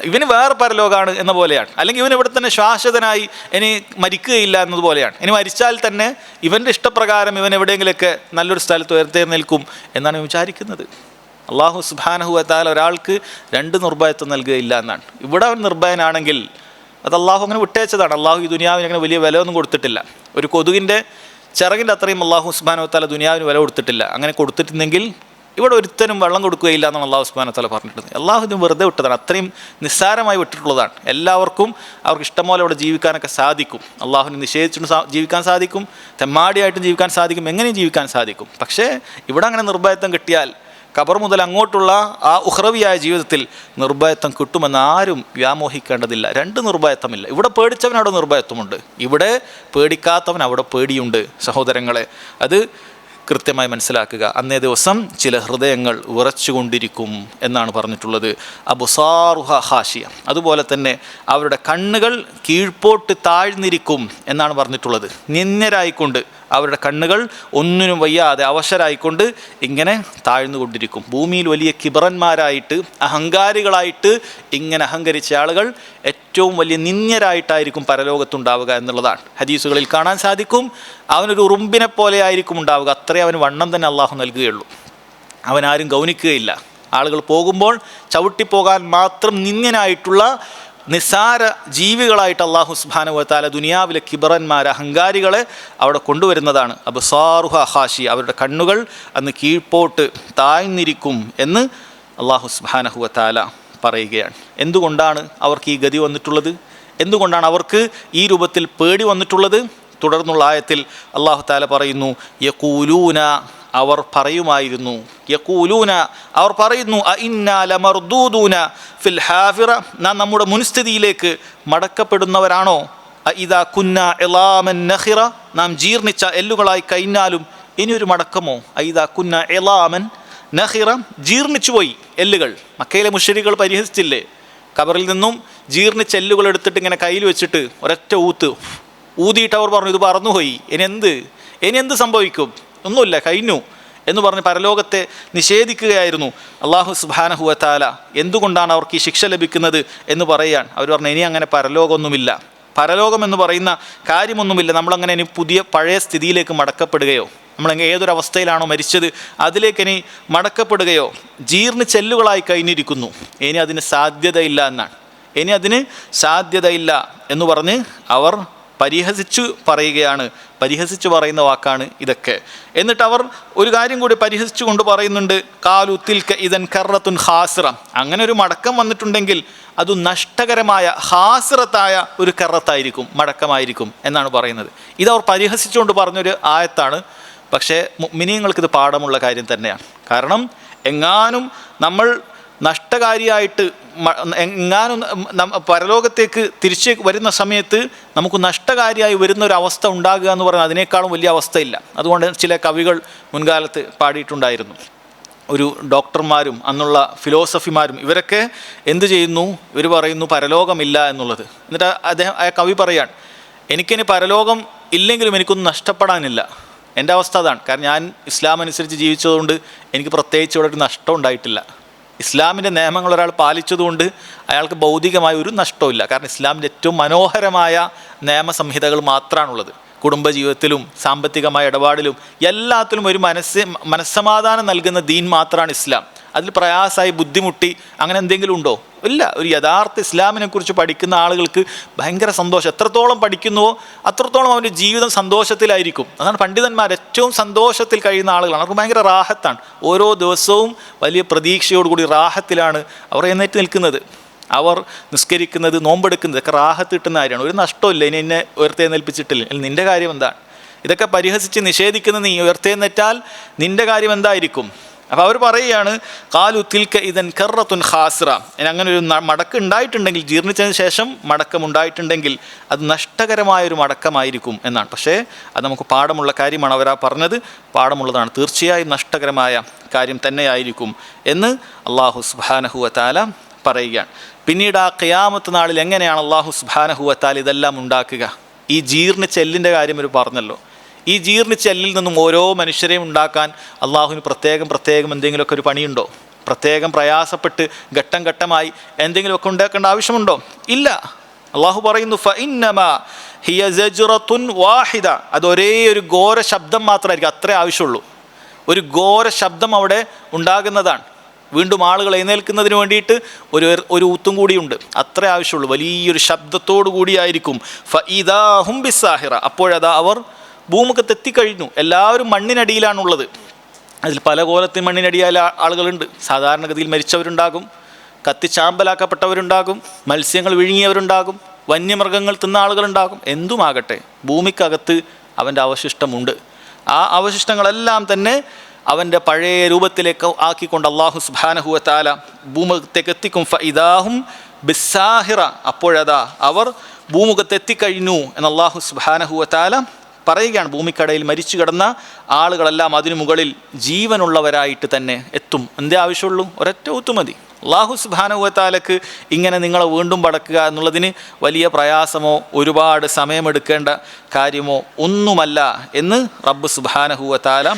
ഇവന് വേറെ പരലോകമാണ് എന്ന പോലെയാണ്. അല്ലെങ്കിൽ ഇവൻ ഇവിടെ തന്നെ ശാശ്വതനായി ഇനി മരിക്കുകയില്ല എന്നതുപോലെയാണ്. ഇനി മരിച്ചാൽ തന്നെ ഇവൻ്റെ ഇഷ്ടപ്രകാരം ഇവൻ എവിടെയെങ്കിലുമൊക്കെ നല്ലൊരു സ്ഥലത്ത് ഉയർത്തെഴുന്നേൽക്കും എന്നാണ് വിചാരിക്കുന്നത്. അള്ളാഹു സുബ്ഹാനഹു വ തആല ഒരാൾക്ക് 2 നിർഭയത്വം നൽകുകയില്ല എന്നാണ്. ഇവിടെ അവൻ നിർഭയനാണെങ്കിൽ അത് അള്ളാഹു അങ്ങനെ വിട്ടേച്ചതാണ്. അള്ളാഹു ഈ ദുനിയാവിന് അങ്ങനെ വലിയ വില ഒന്നും കൊടുത്തിട്ടില്ല. ഒരു കൊതുകിൻ്റെ ചിറകിൻ്റെ അത്രയും അള്ളാഹു സുബ്ഹാനഹു വ തആല ദുനിയാവിന് വില കൊടുത്തിട്ടില്ല. അങ്ങനെ കൊടുത്തിട്ടുണ്ടെങ്കിൽ ഇവിടെ ഒരുത്തനും വെള്ളം കൊടുക്കുകയില്ല എന്നാണ് അള്ളാഹു സുബ്ഹാനഹു വ തആല പറഞ്ഞിട്ടുള്ളത്. അള്ളാഹു ഇത് വെറുതെ വിട്ടതാണ്, അത്രയും നിസ്സാരമായി വിട്ടിട്ടുള്ളതാണ്. എല്ലാവർക്കും അവർക്ക് ഇഷ്ടം പോലെ അവിടെ ജീവിക്കാനൊക്കെ സാധിക്കും. അള്ളാഹുവിനെ നിഷേധിച്ചിട്ട് ജീവിക്കാൻ സാധിക്കും, തെമ്മാടിയായിട്ടും ജീവിക്കാൻ സാധിക്കും, എങ്ങനെയും ജീവിക്കാൻ സാധിക്കും. പക്ഷേ ഇവിടെ അങ്ങനെ നിർഭയത്വം കിട്ടിയാൽ ഖബർ മുതൽ അങ്ങോട്ടുള്ള ആ ഉഖ്റവിയായ ജീവിതത്തിൽ നിർഭയത്വം കിട്ടുമെന്ന് ആരും വ്യാമോഹിക്കേണ്ടതില്ല. 2 നിർഭയത്വമില്ല. ഇവിടെ പേടിച്ചവൻ അവിടെ നിർഭയത്വമുണ്ട്, ഇവിടെ പേടിക്കാത്തവൻ അവിടെ പേടിയുണ്ട്. സഹോദരങ്ങളെ, അത് കൃത്യമായി മനസ്സിലാക്കുക. അന്നേ ദിവസം ചില ഹൃദയങ്ങൾ വിറച്ചുകൊണ്ടിരിക്കും എന്നാണ് പറഞ്ഞിട്ടുള്ളത്. അബ്സാറുഹ ഖാശിയ, അതുപോലെ തന്നെ അവരുടെ കണ്ണുകൾ കീഴ്പോട്ട് താഴ്ന്നിരിക്കും എന്നാണ് പറഞ്ഞിട്ടുള്ളത്. നിന്ദ്യരായിക്കൊണ്ട് അവരുടെ കണ്ണുകൾ ഒന്നിനും വയ്യാതെ അവശരായിക്കൊണ്ട് ഇങ്ങനെ താഴ്ന്നുകൊണ്ടിരിക്കും. ഭൂമിയിൽ വലിയ കിബറന്മാരായിട്ട് അഹങ്കാരികളായിട്ട് ഇങ്ങനെ അഹങ്കരിച്ച ആളുകൾ ഏറ്റവും വലിയ നിന്ദ്യരായിട്ടായിരിക്കും പരലോകത്തുണ്ടാവുക എന്നുള്ളതാണ് ഹദീസുകളിൽ കാണാൻ സാധിക്കും. അവനൊരു ഉറുമ്പിനെ പോലെ ആയിരിക്കും ഉണ്ടാവുക, അത്രേ അവന് വണ്ണം തന്നെ അള്ളാഹു നൽകുകയുള്ളൂ. അവനാരും ഗൗനിക്കുകയില്ല. ആളുകൾ പോകുമ്പോൾ ചവിട്ടിപ്പോകാൻ മാത്രം നിന്ദ്യനായിട്ടുള്ള നിസ്സാര ജീവികളായിട്ട് അള്ളാഹു സുബ്ഹാനഹു വ തആല ദുനിയാവിലെ കിബറന്മാരെ അഹങ്കാരികളെ അവിടെ കൊണ്ടുവരുന്നതാണ്. അബ്സാറുഹ ഖാശിയ, അവരുടെ കണ്ണുകൾ അന്ന് കീഴ്പോട്ട് താഴ്ന്നിരിക്കും എന്ന് അള്ളാഹു സുബ്ഹാനഹു വ തആല പറയുകയാണ്. എന്തുകൊണ്ടാണ് അവർക്ക് ഈ ഗതി വന്നിട്ടുള്ളത്? എന്തുകൊണ്ടാണ് അവർക്ക് ഈ രൂപത്തിൽ പേടി വന്നിട്ടുള്ളത്? തുടർന്നുള്ള ആയത്തിൽ അള്ളാഹു തആല പറയുന്നു, യഖൂലൂന, അവർ പറയുമായിരുന്നു, യഖൂലൂന, അവർ പറയുന്നു, അഇന്നാ ലമർദൂദൂന ഫിൽ ഹാഫിറ, നാം നമ്മുടെ മുൻസ്ഥിതിയിലേക്ക് മടക്കപ്പെടുന്നവരാണോ? അഇദാ കുന്നാ ഇളാമൻ നഖിറ, നാം ജീർണിച്ച എല്ലുകളായി കഴിഞ്ഞാലും ഇനിയൊരു മടക്കമോ? അഇദാ കുന്നാ ഇളാമൻ നഖിറ, ജീർണിച്ചുപോയി എല്ലുകൾ. മക്കയിലെ മുശ്രിക്കുകൾ പരിഹസിച്ചില്ലേ? ഖബറിൽ നിന്നും ജീർണിച്ച എല്ലുകൾ എടുത്തിട്ട് ഇങ്ങനെ കയ്യിൽ വെച്ചിട്ട് ഒരൊറ്റ ഊതിയിട്ട് അവർ പറഞ്ഞു, ഇത് പറന്നുപോയി, ഇനി എന്ത് സംഭവിക്കും? ഒന്നുമില്ല, കഴിഞ്ഞു എന്ന് പറഞ്ഞ് പരലോകത്തെ നിഷേധിക്കുകയായിരുന്നു. അള്ളാഹു സുബ്ഹാനഹു വ തആല എന്തുകൊണ്ടാണ് അവർക്ക് ഈ ശിക്ഷ ലഭിക്കുന്നത് എന്ന് പറയാൻ അവർ പറഞ്ഞു, ഇനി അങ്ങനെ പരലോകമൊന്നുമില്ല, പരലോകം എന്ന് പറയുന്ന കാര്യമൊന്നുമില്ല, നമ്മളങ്ങനെ ഇനി പഴയ സ്ഥിതിയിലേക്ക് മടക്കപ്പെടുകയോ, നമ്മളെങ്ങനെ ഏതൊരവസ്ഥയിലാണോ മരിച്ചത് അതിലേക്ക് ഇനി മടക്കപ്പെടുകയോ, ജീർണിച്ചെല്ലുകളായി കഴിഞ്ഞിരിക്കുന്നു, ഇനി അതിന് സാധ്യതയില്ല എന്നാണ്. ഇനി അതിന് സാധ്യതയില്ല എന്ന് പറഞ്ഞ് അവർ പരിഹസിച്ചു പറയുകയാണ്. പരിഹസിച്ചു പറയുന്ന വാക്കാണ് ഇതൊക്കെ. എന്നിട്ട് അവർ ഒരു കാര്യം കൂടി പരിഹസിച്ചു കൊണ്ട് പറയുന്നുണ്ട്, കാലു തിൽക ഇദൻ കറത്തുൻ ഖാസിറ, അങ്ങനെ ഒരു മടക്കം വന്നിട്ടുണ്ടെങ്കിൽ അത് നഷ്ടകരമായ ഖാസിറത്തായ ഒരു കറത്തായിരിക്കും, മടക്കമായിരിക്കും എന്നാണ് പറയുന്നത്. ഇതവർ പരിഹസിച്ചുകൊണ്ട് പറഞ്ഞൊരു ആയത്താണ്. പക്ഷേ മുഅ്മിനീങ്ങൾക്കിത് പാഠമുള്ള കാര്യം തന്നെയാണ്. കാരണം എങ്ങാനും നമ്മൾ നഷ്ടകാരിയായിട്ട് എങ്ങാനും പരലോകത്തേക്ക് തിരിച്ച് വരുന്ന സമയത്ത് നമുക്ക് നഷ്ടകാരിയായി വരുന്ന ഒരു അവസ്ഥ ഉണ്ടാകുക എന്ന് പറഞ്ഞാൽ അതിനേക്കാളും വലിയ അവസ്ഥയില്ല. അതുകൊണ്ട് ചില കവികൾ മുൻകാലത്ത് പാടിയിട്ടുണ്ടായിരുന്നു. ഒരു ഡോക്ടർമാരും അന്നുള്ള ഫിലോസഫിമാരും ഇവരൊക്കെ എന്ത് ചെയ്യുന്നു? ഇവർ പറയുന്നു പരലോകമില്ല എന്നുള്ളത്. എന്നിട്ട് ആ കവി പറയാൻ, എനിക്കിനി പരലോകം ഇല്ലെങ്കിലും എനിക്കൊന്നും നഷ്ടപ്പെടാനില്ല. എൻ്റെ അവസ്ഥ അതാണ്. കാരണം ഞാൻ ഇസ്ലാം അനുസരിച്ച് ജീവിച്ചതുകൊണ്ട് എനിക്ക് പ്രത്യേകിച്ച് ഇവിടെ ഒരു നഷ്ടം ഉണ്ടായിട്ടില്ല. ഇസ്ലാമിൻ്റെ നിയമങ്ങൾ ഒരാൾ പാലിച്ചതുകൊണ്ട് അയാൾക്ക് ഭൗതികമായ ഒരു നഷ്ടമില്ല. കാരണം ഇസ്ലാമിൻ്റെ ഏറ്റവും മനോഹരമായ നിയമസംഹിതകൾ മാത്രമാണുള്ളത്. കുടുംബജീവിതത്തിലും സാമ്പത്തികമായ ഇടപാടിലും എല്ലാത്തിലും ഒരു മനസ്സമാധാനം നൽകുന്ന ദീൻ മാത്രമാണ് ഇസ്ലാം. അതിൽ പ്രയാസമായി ബുദ്ധിമുട്ടി അങ്ങനെ എന്തെങ്കിലും ഉണ്ടോ? ഇല്ല. ഒരു യഥാർത്ഥ ഇസ്ലാമിനെ കുറിച്ച് പഠിക്കുന്ന ആളുകൾക്ക് ഭയങ്കര സന്തോഷം. എത്രത്തോളം പഠിക്കുന്നുവോ അത്രത്തോളം അവൻ്റെ ജീവിതം സന്തോഷത്തിലായിരിക്കും. അതാണ് പണ്ഡിതന്മാർ ഏറ്റവും സന്തോഷത്തിൽ കഴിയുന്ന ആളുകളാണ്. അവർക്ക് ഭയങ്കര റാഹത്താണ്. ഓരോ ദിവസവും വലിയ പ്രതീക്ഷയോടുകൂടി റാഹത്തിലാണ് അവർ എഴുന്നേറ്റ് നിൽക്കുന്നത്. അവർ നിസ്കരിക്കുന്നത്, നോമ്പെടുക്കുന്നത് ഒക്കെ റാഹത്ത് കിട്ടുന്ന കാര്യമാണ്. ഒരു നഷ്ടമില്ല. ഇനി എന്നെ ഉയർത്തെഴുന്നേൽപ്പിച്ചിട്ടില്ല, നിൻ്റെ കാര്യം എന്താണ്? ഇതൊക്കെ പരിഹസിച്ച് നിഷേധിക്കുന്ന നീ ഉയർത്തെഴുന്നേറ്റാൽ നിൻ്റെ കാര്യം എന്തായിരിക്കും? അപ്പോൾ അവർ പറയുകയാണ്, കാലു തിൽക ഇദൻ കറത്തുൻ ഖാസിറ, അങ്ങനെ ഒരു മടക്ക് ഉണ്ടായിട്ടുണ്ടെങ്കിൽ, ജീർണിച്ചതിന് ശേഷം മടക്കമുണ്ടായിട്ടുണ്ടെങ്കിൽ അത് നഷ്ടകരമായൊരു മടക്കമായിരിക്കും എന്നാണ്. പക്ഷേ അത് നമുക്ക് പാഠമുള്ള കാര്യമാണ്. അവരാ പറഞ്ഞത് പാഠമുള്ളതാണ്. തീർച്ചയായും നഷ്ടകരമായ കാര്യം തന്നെയായിരിക്കും എന്ന് അള്ളാഹു സുബ്ഹാനഹു വ തആല പറയുകയാണ്. പിന്നീട് ആ ഖിയാമത്ത് നാളിൽ എങ്ങനെയാണ് അള്ളാഹു സുബ്ഹാനഹു വ തആല ഇതെല്ലാം ഉണ്ടാക്കുക? ഈ ജീർണിച്ച എല്ലിൻ്റെ കാര്യം ഒരു പറഞ്ഞല്ലോ. ഈ ജീർണിച്ച എല്ലിൽ നിന്നും ഓരോ മനുഷ്യരെയും ഉണ്ടാക്കാൻ അള്ളാഹുവിന് പ്രത്യേകം എന്തെങ്കിലുമൊക്കെ ഒരു പണിയുണ്ടോ? പ്രത്യേകം പ്രയാസപ്പെട്ട് ഘട്ടം ഘട്ടമായി എന്തെങ്കിലുമൊക്കെ ഉണ്ടാക്കേണ്ട ആവശ്യമുണ്ടോ? ഇല്ല. അള്ളാഹു പറയുന്നു ഫഇന്നമാ ഹിയ സജ്റത്തുൻ വാഹിദ, അത് ഒരേ ഒരു ഘോര ശബ്ദം മാത്രമായിരിക്കും, അത്രേ ആവശ്യമുള്ളൂ. ഒരു ഘോര ശബ്ദം അവിടെ ഉണ്ടാകുന്നതാണ്. വീണ്ടും ആളുകൾ എഴുന്നേൽക്കുന്നതിന് വേണ്ടിയിട്ട് ഒരു ഊത്തും കൂടിയുണ്ട്, അത്രേ ആവശ്യമുള്ളൂ. വലിയൊരു ശബ്ദത്തോടു കൂടിയായിരിക്കും. ഫഇദാ ഹും ബിസ്സാഹിറ, അപ്പോഴതാ അവർ ഭൂമുഖത്ത് എത്തിക്കഴിഞ്ഞു. എല്ലാവരും മണ്ണിനടിയിലാണുള്ളത്. അതിൽ പല കോലത്തിൽ മണ്ണിനടിയായ ആളുകളുണ്ട്. സാധാരണഗതിയിൽ മരിച്ചവരുണ്ടാകും, കത്തിച്ചാമ്പലാക്കപ്പെട്ടവരുണ്ടാകും, മത്സ്യങ്ങൾ വിഴുങ്ങിയവരുണ്ടാകും, വന്യമൃഗങ്ങൾ തിന്ന ആളുകളുണ്ടാകും. എന്തുമാകട്ടെ, ഭൂമിക്കകത്ത് അവൻ്റെ അവശിഷ്ടമുണ്ട്. ആ അവശിഷ്ടങ്ങളെല്ലാം തന്നെ അവൻ്റെ പഴയ രൂപത്തിലേക്ക് ആക്കിക്കൊണ്ട് അള്ളാഹു സുബ്ഹാനഹു വ തആല ഭൂമുഖത്തേക്ക് എത്തിക്കും. ഫഇദാഹും ബിസ്സാഹിറ, അപ്പോഴതാ അവർ ഭൂമുഖത്ത് എത്തിക്കഴിഞ്ഞു എന്ന് അള്ളാഹു സുബ്ഹാനഹു വ തആല പറയുകയാണ്. ഭൂമിക്കടയിൽ മരിച്ചു കിടന്ന ആളുകളെല്ലാം അതിനു മുകളിൽ ജീവനുള്ളവരായിട്ട് തന്നെ എത്തും. എന്തേ ആവശ്യമുള്ളൂ? ഒരൊറ്റ ഊത്ത് മതി. അള്ളാഹു സുബ്ഹാനഹു വ തആലക്ക് ഇങ്ങനെ നിങ്ങളെ വീണ്ടും പടക്കുക എന്നുള്ളതിന് വലിയ പ്രയാസമോ ഒരുപാട് സമയമെടുക്കേണ്ട കാര്യമോ ഒന്നുമല്ല എന്ന് റബ്ബ് സുബ്ഹാനഹു വ തആല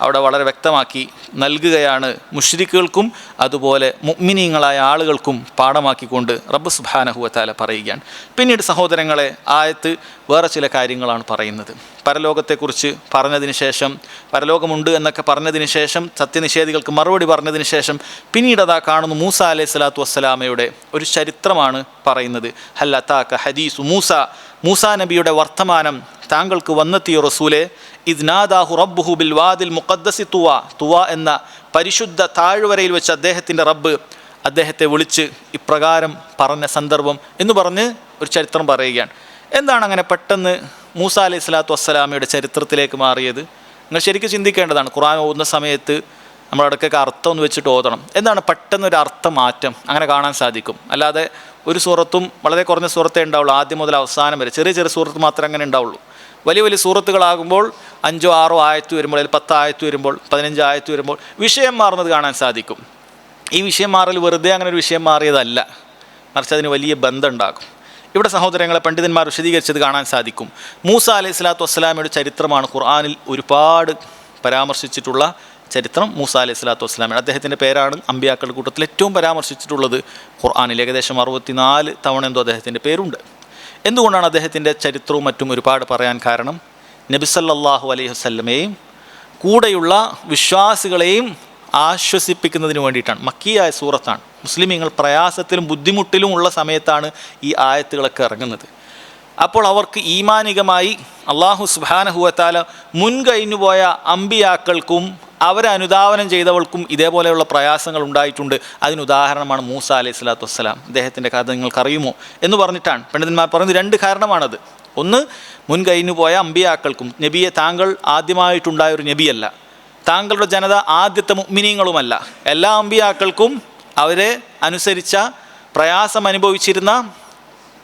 അവിടെ വളരെ വ്യക്തമാക്കി നൽകുകയാണ്. മുശ്രിക്കുകൾക്കും അതുപോലെ മുഅ്മിനീങ്ങളായ ആളുകൾക്കും പാഠമാക്കിക്കൊണ്ട് റബ്ബ് സുബ്ഹാനഹു വ തആല പറയുകയാണ്. പിന്നീട് സഹോദരങ്ങളെ, ആയത്ത് വേറെ ചില കാര്യങ്ങളാണ് പറയുന്നത്. പരലോകത്തെക്കുറിച്ച് പറഞ്ഞതിന് ശേഷം, പരലോകമുണ്ട് എന്നൊക്കെ പറഞ്ഞതിന് ശേഷം, സത്യനിഷേധികൾക്ക് മറുപടി പറഞ്ഞതിന് ശേഷം പിന്നീട് അതാ കാണുന്നു മൂസ അലൈഹി സ്വലാത്തു വസ്സലാമയുടെ ഒരു ചരിത്രമാണ് പറയുന്നത്. ഹൽ അതാക ഹദീസു മൂസ, മൂസാ നബിയുടെ വർത്തമാനം താങ്കൾക്ക് വന്നെത്തിയ റസൂലെ, ഇദ് നാദാഹു റബ്ബുഹു ബിൽ വാദിൽ മുഖദ്ദസി തുവ, തുവ എന്ന പരിശുദ്ധ താഴ്വരയിൽ വെച്ച് അദ്ദേഹത്തിൻ്റെ റബ്ബ് അദ്ദേഹത്തെ വിളിച്ച് ഇപ്രകാരം പറഞ്ഞ സന്ദർഭം എന്ന് പറഞ്ഞ് ഒരു ചരിത്രം പറയുകയാണ്. എന്താണ് അങ്ങനെ പെട്ടെന്ന് മൂസ അലൈഹി സ്വലാത്തു വസ്സലാമയുടെ ചരിത്രത്തിലേക്ക് മാറിയത്? നിങ്ങൾ ശരിക്കും ചിന്തിക്കേണ്ടതാണ്. ഖുർആൻ ഓതുന്ന സമയത്ത് നമ്മളടക്കൊക്കെ അർത്ഥം ഒന്ന് വെച്ചിട്ട് ഓതണം. എന്താണ് പെട്ടെന്നൊരു അർത്ഥമാറ്റം അങ്ങനെ കാണാൻ സാധിക്കും? അല്ലാതെ ഒരു സൂറത്തും വളരെ കുറഞ്ഞ സൂറത്തേ ഉണ്ടാവുള്ളൂ, ആദ്യം മുതൽ അവസാനം വരെ ചെറിയ ചെറിയ സൂറത്ത് മാത്രമേ അങ്ങനെ ഉണ്ടാവുള്ളൂ. വലിയ വലിയ സൂറത്തുകളാകുമ്പോൾ 5 6 ആയത്ത് വരുമ്പോൾ, അല്ലെങ്കിൽ 10 ആയത്ത് വരുമ്പോൾ, 15 ആയത്ത് വരുമ്പോൾ വിഷയം മാറുന്നത് കാണാൻ സാധിക്കും. ഈ വിഷയം മാറൽ വെറുതെ അങ്ങനെ ഒരു വിഷയം മാറിയതല്ല, മറിച്ച് അതിന് വലിയ ബന്ധം ഉണ്ടാകും. ഇവിടെ സഹോദരങ്ങളെ, പണ്ഡിതന്മാർ വിശദീകരിച്ചത് കാണാൻ സാധിക്കും. മൂസ അലൈഹി സ്വലാത്തു വസ്സലാമയുടെ ചരിത്രമാണ് ഖുർആനിൽ ഒരുപാട് പരാമർശിച്ചിട്ടുള്ള ചരിത്രം. മൂസ അലൈഹി സ്വലാത്തു വസ്സലാമയുടെ, അദ്ദേഹത്തിൻ്റെ പേരാണ് അമ്പിയാക്കളുടെ കൂട്ടത്തിൽ ഏറ്റവും പരാമർശിച്ചിട്ടുള്ളത് ഖുർആനിൽ. ഏകദേശം 64 തവണ എന്തോ അദ്ദേഹത്തിൻ്റെ പേരുണ്ട്. എന്തുകൊണ്ടാണ് അദ്ദേഹത്തിൻ്റെ ചരിത്രവും മറ്റും ഒരുപാട് പറയാൻ കാരണം? നബി സല്ലല്ലാഹു അലൈഹി വസല്ലമയെയും കൂടെയുള്ള വിശ്വാസികളെയും ആശ്വസിപ്പിക്കുന്നതിന് വേണ്ടിയിട്ടാണ്. മക്കിയായ സൂറത്താണ്. മുസ്ലിമീങ്ങൾ പ്രയാസത്തിലും ബുദ്ധിമുട്ടിലും ഉള്ള സമയത്താണ് ഈ ആയത്തുകളൊക്കെ ഇറങ്ങുന്നത്. അപ്പോൾ അവർക്ക് ഈമാനികമായി അള്ളാഹു സുബ്ഹാനഹു വ തആല മുൻകഴിഞ്ഞുപോയ അമ്പിയാക്കൾക്കും അവരെ അനുധാവനം ചെയ്തവൾക്കും ഇതേപോലെയുള്ള പ്രയാസങ്ങൾ ഉണ്ടായിട്ടുണ്ട്. അതിനുദാഹരണമാണ് മൂസ അലൈഹി സ്വലാത്തു വസ്സലാം. അദ്ദേഹത്തിൻ്റെ കഥ നിങ്ങൾക്കറിയുമോ എന്ന് പറഞ്ഞിട്ടാണ് പണ്ഡിതന്മാർ പറയുന്നത്. 2 കാരണമാണത്. ഒന്ന്, മുൻകഴിഞ്ഞു പോയ അമ്പിയാക്കൾക്കും, നബിയെ താങ്കൾ ആദ്യമായിട്ടുണ്ടായ ഒരു നബിയല്ല, താങ്കളുടെ ജനത ആദ്യത്തെ മുഅ്മിനീങ്ങളുമല്ല, എല്ലാ അമ്പിയാക്കൾക്കും അവരെ അനുസരിച്ച പ്രയാസം അനുഭവിച്ചിരുന്ന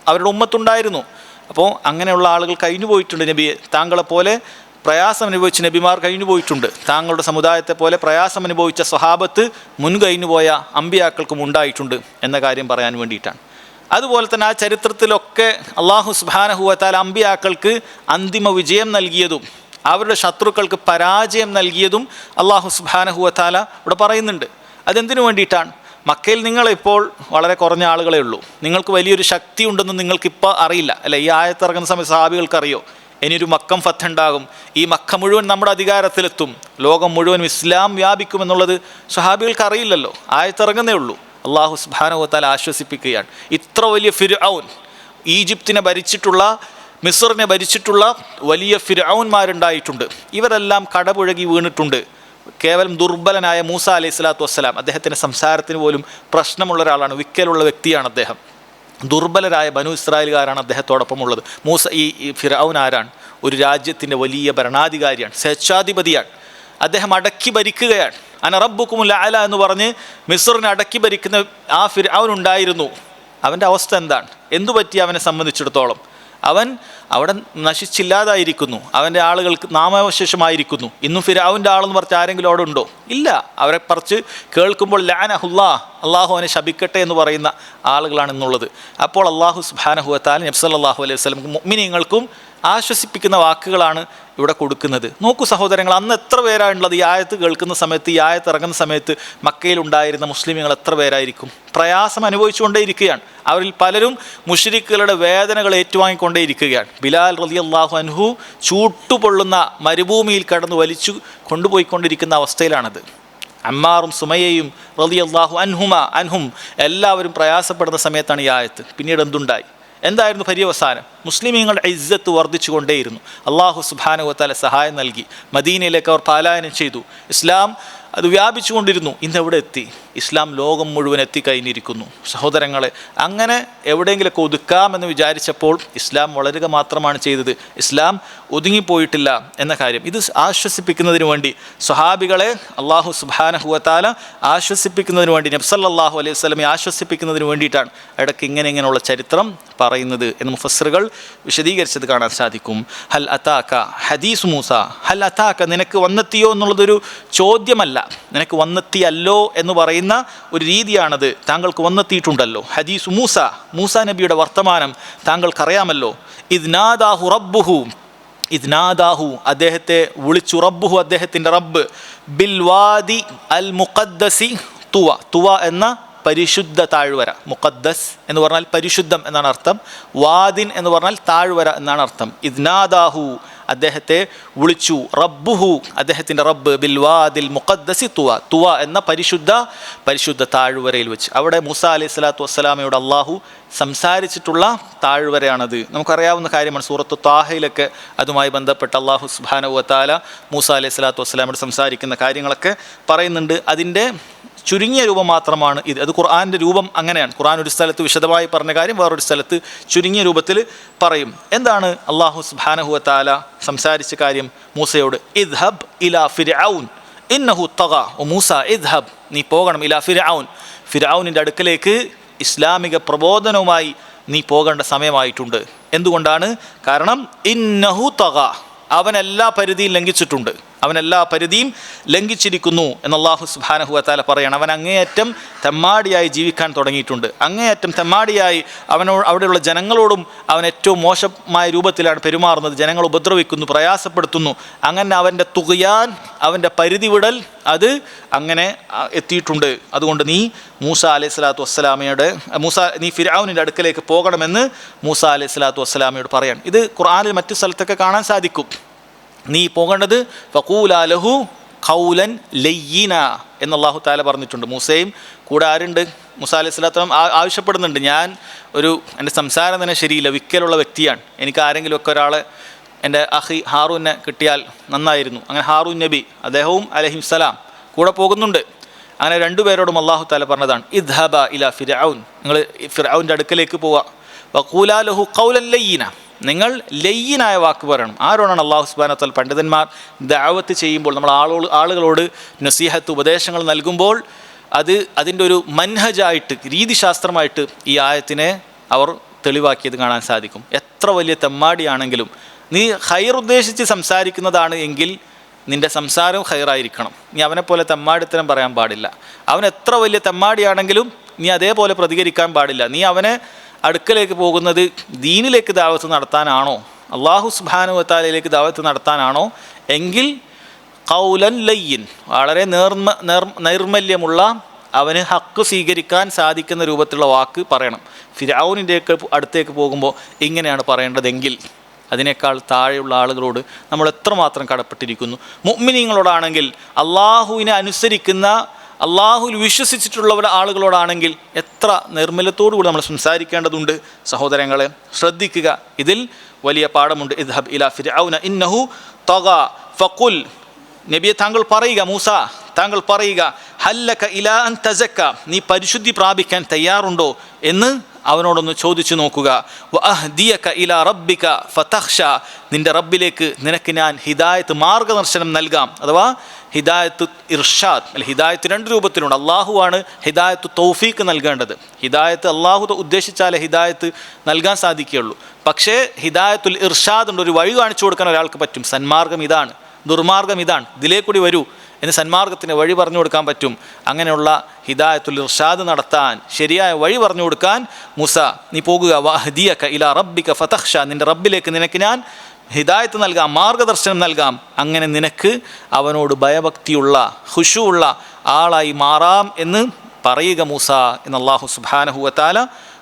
അവരുടെ ഉമ്മത്തുണ്ടായിരുന്നു. അപ്പോൾ അങ്ങനെയുള്ള ആളുകൾ കഴിഞ്ഞു പോയിട്ടുണ്ട്. നബിയെ താങ്കളെപ്പോലെ പ്രയാസം അനുഭവിച്ച നബിമാർ കഴിഞ്ഞു പോയിട്ടുണ്ട്. താങ്കളുടെ സമുദായത്തെ പോലെ പ്രയാസം അനുഭവിച്ച സ്വഹാബത്ത് മുൻകഴിഞ്ഞു പോയ അമ്പിയാക്കൾക്കും ഉണ്ടായിട്ടുണ്ട് എന്ന കാര്യം പറയാൻ വേണ്ടിയിട്ടാണ്. അതുപോലെ തന്നെ ആ ചരിത്രത്തിലൊക്കെ അള്ളാഹു സുബ്ഹാനഹു വ തആല അമ്പിയാക്കൾക്ക് അന്തിമ വിജയം നൽകിയതും അവരുടെ ശത്രുക്കൾക്ക് പരാജയം നൽകിയതും അള്ളാഹു സുബ്ഹാനഹു വ തആല ഇവിടെ പറയുന്നുണ്ട്. അതെന്തിനു വേണ്ടിയിട്ടാണ്? മക്കയിൽ നിങ്ങളിപ്പോൾ വളരെ കുറഞ്ഞ ആളുകളേ ഉള്ളൂ, നിങ്ങൾക്ക് വലിയൊരു ശക്തി ഉണ്ടെന്ന് നിങ്ങൾക്കിപ്പോൾ അറിയില്ല അല്ലേ? ഈ ആയത്തിറങ്ങുന്ന സമയത്ത് സഹാബികൾക്ക് അറിയോ ഇനിയൊരു മക്കം ഫത്ത് ഉണ്ടാകും, ഈ മക്ക മുഴുവൻ നമ്മുടെ അധികാരത്തിലെത്തും, ലോകം മുഴുവനും ഇസ്ലാം വ്യാപിക്കുമെന്നുള്ളത് സഹാബികൾക്ക് അറിയില്ലല്ലോ. ആയത്തിറങ്ങുന്നേ ഉള്ളൂ. അള്ളാഹു സുബ്ഹാനഹു വ തആല ആശ്വസിപ്പിക്കുകയാണ്. ഇത്ര വലിയ ഫിർഔൻ, ഈജിപ്തിനെ ഭരിച്ചിട്ടുള്ള, മിസ്റിനെ ഭരിച്ചിട്ടുള്ള വലിയ ഫിർഔന്മാരുണ്ടായിട്ടുണ്ട്. ഇവരെല്ലാം കടപുഴകി വീണിട്ടുണ്ട്. കേവലം ദുർബലനായ മൂസ അലൈഹി സ്വലാത്തു വസ്സലാം, അദ്ദേഹത്തിൻ്റെ സംസാരത്തിന് പോലും പ്രശ്നമുള്ള ഒരാളാണ്, വിക്കലുള്ള വ്യക്തിയാണ് അദ്ദേഹം. ദുർബലരായ ബനു ഇസ്രായേലുകാരാണ് അദ്ദേഹത്തോടൊപ്പം ഉള്ളത്. ഈ ഫിർഔൻ ആരാണ്? ഒരു രാജ്യത്തിൻ്റെ വലിയ ഭരണാധികാരിയാണ്, സ്വേച്ഛാധിപതിയാണ്. അദ്ദേഹം അടക്കി ഭരിക്കുകയാണ്. അന റബ്ബുക്കുമുൽ അഅല എന്ന് പറഞ്ഞ് മിസ്റിനെ അടക്കി ഭരിക്കുന്ന ആ ഫിർഔൻ ഉണ്ടായിരുന്നു. അവൻ്റെ അവസ്ഥ എന്താണ്? എന്തു പറ്റി അവനെ സംബന്ധിച്ചിടത്തോളം? അവൻ അവിടെ നശിച്ചില്ലാതായിരിക്കുന്നു, അവൻ്റെ ആളുകൾക്ക് നാമാവശേഷമായിരിക്കുന്നു. ഇന്നും ഫിർഔൻ്റെ ആളെന്ന് പറഞ്ഞ് ആരെങ്കിലും അവിടെ ഉണ്ടോ? ഇല്ല. അവരെ പറിച്ച് കേൾക്കുമ്പോൾ ലഅനഹുല്ലാ, അള്ളാഹു അവനെ ശപിക്കട്ടെ എന്ന് പറയുന്ന ആളുകളാണ് ഇന്നുള്ളത്. അപ്പോൾ അള്ളാഹു സുബ്ഹാനഹു വ തആല നബി സല്ലല്ലാഹു അലൈഹി വസല്ലം മുഅ്മിനീങ്ങൾക്കും ആശ്വസിപ്പിക്കുന്ന വാക്കുകളാണ് ഇവിടെ കൊടുക്കുന്നത്. നോക്കൂ സഹോദരങ്ങൾ, അന്ന് എത്ര പേരാണുള്ളത്? ഈ ആയത്ത് കേൾക്കുന്ന സമയത്ത്, ഈ ആയത്ത് ഇറങ്ങുന്ന സമയത്ത് മക്കയിലുണ്ടായിരുന്ന മുസ്ലിമീങ്ങൾ എത്ര പേരായിരിക്കും? പ്രയാസം അനുഭവിച്ചുകൊണ്ടേയിരിക്കുകയാണ്. അവരിൽ പലരും മുശ്രിക്കുകളുടെ വേദനകൾ ഏറ്റുവാങ്ങിക്കൊണ്ടേയിരിക്കുകയാണ്. ബിലാൽ റളിയല്ലാഹു അൻഹു ചൂട്ടുപൊള്ളുന്ന മരുഭൂമിയിൽ കടന്ന് വലിച്ചു കൊണ്ടുപോയിക്കൊണ്ടിരിക്കുന്ന അവസ്ഥയിലാണത്. അമ്മാറും സുമയ്യയും റളിയല്ലാഹു അൻഹും എല്ലാവരും പ്രയാസപ്പെടുന്ന സമയത്താണ് ഈ ആയത്ത്. പിന്നീട് എന്തുണ്ടായി? എന്തായിരുന്നു പര്യവസാനം? മുസ്ലിമീങ്ങളുടെ ഇസ്സത്ത് വർദ്ധിച്ചു കൊണ്ടേയിരുന്നു. അള്ളാഹു സുബ്ഹാനഹു വ തആല സഹായം നൽകി. മദീനയിലേക്ക് അവർ പലായനം ചെയ്തു. ഇസ്ലാം അത് വ്യാപിച്ചു കൊണ്ടിരുന്നു. ഇന്ന് എവിടെ എത്തി? ഇസ്ലാം ലോകം മുഴുവൻ എത്തിക്കഴിഞ്ഞിരിക്കുന്നു. സഹോദരങ്ങളെ, അങ്ങനെ എവിടെയെങ്കിലൊക്കെ ഒതുക്കാമെന്ന് വിചാരിച്ചപ്പോൾ ഇസ്ലാം വളരുക മാത്രമാണ് ചെയ്തത്. ഇസ്ലാം ഒതുങ്ങിപ്പോയിട്ടില്ല എന്ന കാര്യം ഇത് ആശ്വസിപ്പിക്കുന്നതിന് വേണ്ടി സ്വഹാബികളെ അള്ളാഹു സുബ്ഹാനഹു വ തആല ആശ്വസിപ്പിക്കുന്നതിന് വേണ്ടി, നബി സല്ലല്ലാഹു അലൈഹി വസല്ലമയെ ആശ്വസിപ്പിക്കുന്നതിന് വേണ്ടിയിട്ടാണ് ഇടയ്ക്ക് ഇങ്ങനെയുള്ള ചരിത്രം പറയുന്നത് എന്ന് മുഫസ്സിറുകൾ വിശദീകരിച്ചത് കാണാൻ സാധിക്കും. ഹൽ അതാക ഹദീസ് മൂസ, ഹൽ അതാക നിനക്ക് വന്നെത്തിയോ എന്നുള്ളതൊരു ചോദ്യമല്ല, നിനക്ക് വന്നെത്തിയല്ലോ എന്ന് പറയുന്ന ഒരു രീതിയാണത്. താങ്കൾക്ക് വന്നെത്തിയിട്ടുണ്ടല്ലോ. ഹദീസ് മൂസ നബിയുടെ വർത്തമാനം താങ്കൾക്കറിയാമല്ലോ. ഇദ്നാദാഹു റബ്ബുഹു, ഇദ്നാദാഹു അദ്ദേഹത്തെ വിളിച്ചു, റബ്ബുഹു അദ്ദേഹത്തിൻ്റെ റബ്ബ്, ബിൽ വാദി അൽ മുഖദ്ദസി തുവ, തുവ എന്ന പരിശുദ്ധ താഴ്വര. മുഖദ്ദസ് എന്ന് പറഞ്ഞാൽ പരിശുദ്ധം എന്നാണ് അർത്ഥം. വാദിൻ എന്ന് പറഞ്ഞാൽ താഴ്വര എന്നാണ് അർത്ഥം. ഇദ്നാദാഹു അദ്ദേഹത്തെ വിളിച്ചു, റബ്ബുഹു അദ്ദേഹത്തിൻ്റെ റബ്ബ്, ബിൽ വാദിൽ മുഖദ്ദസി തുവ, തുവ എന്ന പരിശുദ്ധ താഴ്വരയിൽ വെച്ച്. അവിടെ മൂസ അലൈഹി സ്വലാത്തു വസ്സലാമയോട് അള്ളാഹു സംസാരിച്ചിട്ടുള്ള താഴ്വരയാണത്. നമുക്കറിയാവുന്ന കാര്യമാണ്. സൂറത്തു താഹയിലൊക്കെ അതുമായി ബന്ധപ്പെട്ട് അള്ളാഹു സുബ്ഹാനഹു വ തആല മൂസ അലൈഹി സ്വലാത്തു വസ്സലാമയോട് സംസാരിക്കുന്ന കാര്യങ്ങളൊക്കെ പറയുന്നുണ്ട്. അതിൻ്റെ ചുരുങ്ങിയ രൂപം മാത്രമാണ് ഇത്. അത് ഖുർആൻ്റെ രൂപം അങ്ങനെയാണ്. ഖുർആൻ ഒരു സ്ഥലത്ത് വിശദമായി പറഞ്ഞ കാര്യം വേറൊരു സ്ഥലത്ത് ചുരുങ്ങിയ രൂപത്തിൽ പറയും. എന്താണ് അള്ളാഹു സുബ്ഹാനഹു വ തആല സംസാരിച്ച കാര്യം മൂസയോട്? ഇദ്ഹബ് ഇലാ ഫിർഔൻ ഇന്നഹു തഗ, ഓ മൂസ ഇദ്ഹബ് നീ പോകണം, ഇലാ ഫിർഔൻ ഫിർഔനിൻ്റെ അടുക്കലേക്ക് ഇസ്ലാമിക പ്രബോധനവുമായി നീ പോകേണ്ട സമയമായിട്ടുണ്ട്. എന്തുകൊണ്ടാണ്? കാരണം ഇന്നഹു തഗ, അവൻ എല്ലാ പരിധിയും ലംഘിച്ചിട്ടുണ്ട്, അവൻ എല്ലാ പരിധിയും ലംഘിച്ചിരിക്കുന്നു എന്ന് അല്ലാഹു സുബ്ഹാനഹു വ തആല പറയണം. അവൻ അങ്ങേയറ്റം തെമ്മാടിയായി ജീവിക്കാൻ തുടങ്ങിയിട്ടുണ്ട്. അങ്ങേയറ്റം തെമ്മാടിയായി അവിടെയുള്ള ജനങ്ങളോടും അവൻ ഏറ്റവും മോശമായ രൂപത്തിലാണ് പെരുമാറുന്നത്. ജനങ്ങൾ ഉപദ്രവിക്കുന്നു, പ്രയാസപ്പെടുത്തുന്നു. അങ്ങനെ അവൻ്റെ തുഗ്യാൻ, അവൻ്റെ പരിധി വിടൽ അത് അങ്ങനെ എത്തിയിട്ടുണ്ട്. അതുകൊണ്ട് നീ മൂസ അലൈഹി സ്വലാത്തു വസ്സലാമയുടെ നീ ഫിർഔനിൻ്റെ അടുക്കലേക്ക് പോകണമെന്ന് മൂസ അലൈഹി സ്വലാത്തു വസ്സലാമയോട് പറയാണ്. ഇത് ഖുർആനിൽ മറ്റു സ്ഥലത്തൊക്കെ കാണാൻ സാധിക്കും. നീ പോകേണ്ടത് ഫഖൂലാ ലഹു ഖൗലൻ ലയ്യിന എന്ന് അല്ലാഹു തആല പറഞ്ഞിട്ടുണ്ട്. മൂസയും കൂടെ ആരുണ്ട്? മൂസ അലൈഹി സ്വലാത്തു ആവശ്യപ്പെടുന്നുണ്ട്, ഞാൻ എൻ്റെ സംസാരം തന്നെ ശരിയില്ല, വിക്കലുള്ള വ്യക്തിയാണ്, എനിക്ക് ആരെങ്കിലുമൊക്കെ ഒരാളെ എൻ്റെ അഹി ഹാറൂനെ കിട്ടിയാൽ നന്നായിരുന്നു. അങ്ങനെ ഹാറൂൻ നബി അദ്ദേഹവും അലൈഹിസ്സലാം കൂടെ പോകുന്നുണ്ട്. അങ്ങനെ രണ്ടുപേരോടും അല്ലാഹു തആല പറഞ്ഞതാണ് ഇദ്ഹബ ഇലാ ഫിർഔൻ, നിങ്ങൾ ഫിർഔൻ്റെ അടുക്കലേക്ക് പോവുക. വഖൂലാ ലഹു ഖൗലൻ ലയ്യിന, നിങ്ങൾ ലയ്യനായ വാക്ക് പറയണം. ആരോടാണ്? അല്ലാഹു സുബ്ഹാനഹു വ തആല. പണ്ഡിതന്മാർ ദഅവത്ത് ചെയ്യുമ്പോൾ, നമ്മൾ ആളുകളോട് നസീഹത്ത് ഉപദേശങ്ങൾ നൽകുമ്പോൾ അതിൻ്റെ ഒരു മൻഹജായിട്ട്, രീതിശാസ്ത്രമായിട്ട് ഈ ആയത്തിനെ അവർ തെളിവാക്കിയത് കാണാൻ സാധിക്കും. എത്ര വലിയ തെമ്മാടിയാണെങ്കിലും നീ ഖൈർ ഉദ്ദേശിച്ച് സംസാരിക്കുന്നതാണ് എങ്കിൽ നിൻ്റെ സംസാരം ഖൈറായിരിക്കണം. നീ അവനെപ്പോലെ തെമ്മാടിത്തരം പറയാൻ പാടില്ല. അവൻ എത്ര വലിയ തെമ്മാടിയാണെങ്കിലും നീ അതേപോലെ പ്രതികരിക്കാൻ പാടില്ല. നീ അവനെ അടുക്കലേക്ക് പോകുന്നത് ദീനിലേക്ക് ദാവത്ത് നടത്താനാണോ, അല്ലാഹു സുബ്ഹാനഹു വ തആലയിലേക്ക് ദാവത്ത് നടത്താനാണോ എങ്കിൽ ഖൗലൻ ലയ്യിൻ, വളരെ നൈർമല്യമുള്ള, അവന് ഹക്ക് സ്വീകരിക്കാൻ സാധിക്കുന്ന രൂപത്തിലുള്ള വാക്ക് പറയണം. ഫിർഔനിൻ്റെയൊക്കെ അടുത്തേക്ക് പോകുമ്പോൾ ഇങ്ങനെയാണ് പറയേണ്ടതെങ്കിൽ അതിനേക്കാൾ താഴെയുള്ള ആളുകളോട് നമ്മൾ എത്രമാത്രം കടപ്പെട്ടിരിക്കുന്നു. മുഅ്മിനീങ്ങളോടാണെങ്കിൽ, അള്ളാഹുവിനെ അനുസരിക്കുന്ന, അള്ളാഹുവിൽ വിശ്വസിച്ചിട്ടുള്ള ആളുകളോടാണെങ്കിൽ എത്ര നിർമ്മലത്തോടുകൂടി നമ്മൾ സംസാരിക്കേണ്ടതുണ്ട്. സഹോദരങ്ങളെ ശ്രദ്ധിക്കുക, ഇതിൽ വലിയ പാഠമുണ്ട്. ഇദ്ഹബ് ഇലാ ഫിർഔന ഇന്നഹു തഗ ഫഖുൽ, നബിയെ താങ്കൾ പറയുക, മൂസ താങ്കൾ പറയുക, ഹല്ലക ഇലാ അൻ തസക്ക, നീ പരിശുദ്ധി പ്രാപിക്കാൻ തയ്യാറുണ്ടോ എന്ന് അവനോടൊന്ന് ചോദിച്ചു നോക്കുക. വഅഹ്ദിയക ഇലാ റബ്ബിക ഫതഖ്ഷ, നിൻ്റെ റബ്ബിലേക്ക് നിനക്ക് ഞാൻ ഹിദായത്ത്, മാർഗദർശനം നൽകാം. അഥവാ ഹിദായത്ത് ഇർഷാദ്, അല്ല ഹിദായത്ത് രണ്ട് രൂപത്തിലുണ്ട്. അള്ളാഹുവാണ് ഹിദായത്ത് തൗഫീക്ക് നൽകേണ്ടത്. ഹിദായത്ത് അള്ളാഹു ഉദ്ദേശിച്ചാലേ ഹിദായത്ത് നൽകാൻ സാധിക്കുകയുള്ളൂ. പക്ഷേ ഹിദായത്തുൽ ഇർഷാദ് ഉണ്ട്, ഒരു വഴി കാണിച്ചു കൊടുക്കാൻ ഒരാൾക്ക് പറ്റും. സന്മാർഗം ഇതാണ്, ദുർമാർഗം ഇതാണ്, ഇതിലേക്കൂടി വരൂ എന്ന് സന്മാർഗത്തിന് വഴി പറഞ്ഞു കൊടുക്കാൻ പറ്റും. അങ്ങനെയുള്ള ഹിദായത്തുൽ ഇർഷാദ് നടത്താൻ, ശരിയായ വഴി പറഞ്ഞു കൊടുക്കാൻ മൂസ നീ പോകുക. വഅഹ്ദിയക ഇലാ റബ്ബിക ഫതഖ്ഷ, നിൻ്റെ റബ്ബിലേക്ക് നിനക്ക് ഞാൻ ഹിദായത്ത് നൽകാം, മാർഗദർശനം നൽകാം. അങ്ങനെ നിനക്ക് അവനോട് ഭയഭക്തിയുള്ള ഖുശൂഉള്ള ആളായി മാറാം എന്ന് പറയുക മൂസ എന്ന് അല്ലാഹു സുബ്ഹാനഹു വ തആല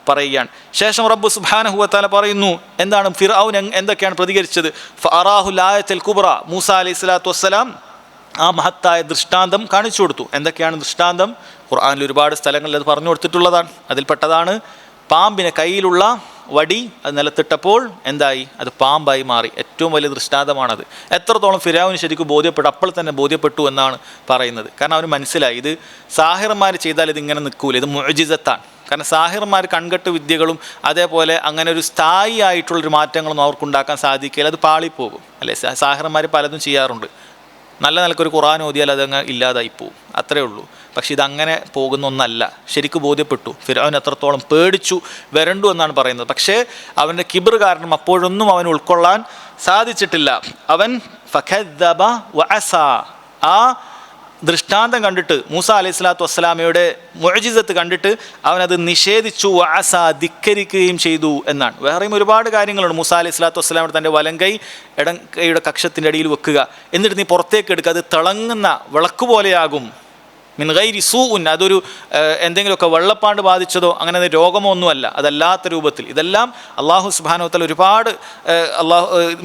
പറയുകയാണ്. ശേഷം റബ്ബ് സുബ്ഹാനഹു വ തആല പറയുന്നു, എന്താണ് ഫിർഔൻ എന്തൊക്കെയാണ് പ്രതികരിച്ചത്. ഫഅറാഹുൽ ആയത്തുൽ കുബ്ര, മൂസ അലൈഹി സ്വലാത്തു വസ്സലാം ആ മഹത്തായ ദൃഷ്ടാന്തം കാണിച്ചു കൊടുത്തു. എന്തൊക്കെയാണ് ദൃഷ്ടാന്തം? ഖുർആനിൽ ഒരുപാട് സ്ഥലങ്ങളിൽ അത് പറഞ്ഞു കൊടുത്തിട്ടുള്ളതാണ്. അതിൽപ്പെട്ടതാണ് പാമ്പിനെ കയ്യിലുള്ള വടി അത് നിലത്തിട്ടപ്പോൾ എന്തായി? അത് പാമ്പായി മാറി. ഏറ്റവും വലിയ ദൃഷ്ടാന്തമാണത്. എത്രത്തോളം ഫിർഔന് ശരിക്കും ബോധ്യപ്പെട്ടു, അപ്പോൾ തന്നെ ബോധ്യപ്പെട്ടു എന്നാണ് പറയുന്നത്. കാരണം അവന് മനസ്സിലായി ഇത് സാഹിറന്മാർ ചെയ്താൽ ഇതിങ്ങനെ നിൽക്കൂല, ഇത് മുഅ്ജിസത്താണ്. കാരണം സാഹിറന്മാർ കൺകെട്ട് വിദ്യകളും അതേപോലെ അങ്ങനെ ഒരു സ്ഥായി ആയിട്ടുള്ളൊരു മാറ്റങ്ങളൊന്നും അവർക്കുണ്ടാക്കാൻ സാധിക്കില്ല, അത് പാളിപ്പോകും അല്ലേ. സാഹിറന്മാർ പലതും ചെയ്യാറുണ്ട്. നല്ല നിലക്കൊരു ഖുർആൻ ഓതിയാൽ അതങ്ങ് ഇല്ലാതായിപ്പോവും, അത്രയേ ഉള്ളൂ. പക്ഷെ ഇതങ്ങനെ പോകുന്ന ഒന്നല്ല. ശരിക്കും ബോധ്യപ്പെട്ടു. ഫിർഔൻ എത്രത്തോളം പേടിച്ചു വരണ്ടു എന്നാണ് പറയുന്നത്. പക്ഷേ അവൻ്റെ കിബ്ർ കാരണം അപ്പോഴൊന്നും അവൻ ഉൾക്കൊള്ളാൻ സാധിച്ചിട്ടില്ല. അവൻ ഫഖദ്ദബ വഅസാ, ആ ദൃഷ്ടാന്തം കണ്ടിട്ട് മൂസ അലൈഹി സ്വലാത്തു വസ്സലാമയുടെ മുഅ്ജിസത്ത് കണ്ടിട്ട് അവനത് നിഷേധിച്ചു. വഅസ, ധിക്കരിക്കുകയും ചെയ്തു എന്നാണ്. വേറെയും ഒരുപാട് കാര്യങ്ങളുണ്ട്. മൂസ അലൈഹി സ്വലാത്തു വസ്സലാമയുടെ തൻ്റെ വലങ്കൈ ഇടം കൈയുടെ കക്ഷത്തിൻ്റെ അടിയിൽ വെക്കുക, എന്നിട്ട് നീ പുറത്തേക്ക് എടുക്കുക, അത് തിളങ്ങുന്ന വിളക്ക് പോലെയാകും. മിൻ ഗൈരി സൂഉൻ, അതൊരു എന്തെങ്കിലുമൊക്കെ വെള്ളപ്പാണ്ട് ബാധിച്ചതോ അങ്ങനെ രോഗമോ ഒന്നുമല്ല, അതല്ലാത്ത രൂപത്തിൽ. ഇതെല്ലാം അള്ളാഹു സുബ്ഹാനഹു വ തആല ഒരുപാട്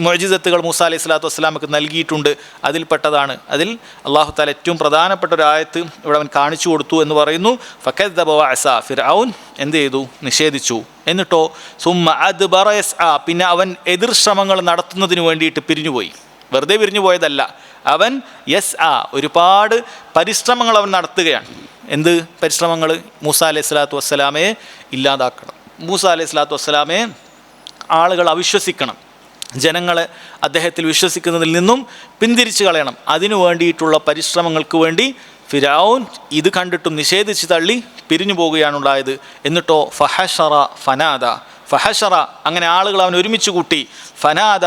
മുഅ്ജിസത്തുകൾ മൂസ അലൈഹി സ്വലാത്തു വസ്സലാമക്ക് നൽകിയിട്ടുണ്ട്. അതിൽപ്പെട്ടതാണ്. അതിൽ അള്ളാഹു തആല ഏറ്റവും പ്രധാനപ്പെട്ട ഒരു ആയത്ത് ഇവിടെ അവൻ കാണിച്ചു കൊടുത്തു എന്ന് പറയുന്നു. ഫകദ്ദബ വഅസാ, ഫിർഔൻ എന്ത് ചെയ്തു? നിഷേധിച്ചു. എന്നിട്ടോ സുമ്മ അദ്ബറ യസ്ആ, പിന്നെ അവൻ എതിർ ശ്രമങ്ങൾ നടത്തുന്നതിന് വേണ്ടിയിട്ട് പിരിഞ്ഞുപോയി. വെറുതെ പിരിഞ്ഞു പോയതല്ല, അവൻ ഒരുപാട് പരിശ്രമങ്ങൾ അവൻ നടത്തുകയാണ്. എന്ത് പരിശ്രമങ്ങൾ? മൂസ അലൈഹി സ്വലാത്തു വസ്സലാമയെ ഇല്ലാതാക്കണം, മൂസ അലൈഹി സ്വലാത്തു വസ്സലാമയെ ആളുകൾ അവിശ്വസിക്കണം, ജനങ്ങളെ അദ്ദേഹത്തിൽ വിശ്വസിക്കുന്നതിൽ നിന്നും പിന്തിരിച്ചു കളയണം. അതിനു വേണ്ടിയിട്ടുള്ള പരിശ്രമങ്ങൾക്ക് വേണ്ടി ഫിർഔൻ ഇത് കണ്ടിട്ടും നിഷേധിച്ച് തള്ളി പിരിഞ്ഞു പോവുകയാണുണ്ടായത്. എന്നിട്ടോ ഫഹശറ ഫനാദ, ഫഹശറ, അങ്ങനെ ആളുകൾ അവൻ ഒരുമിച്ച് കൂട്ടി. ഫനാദ,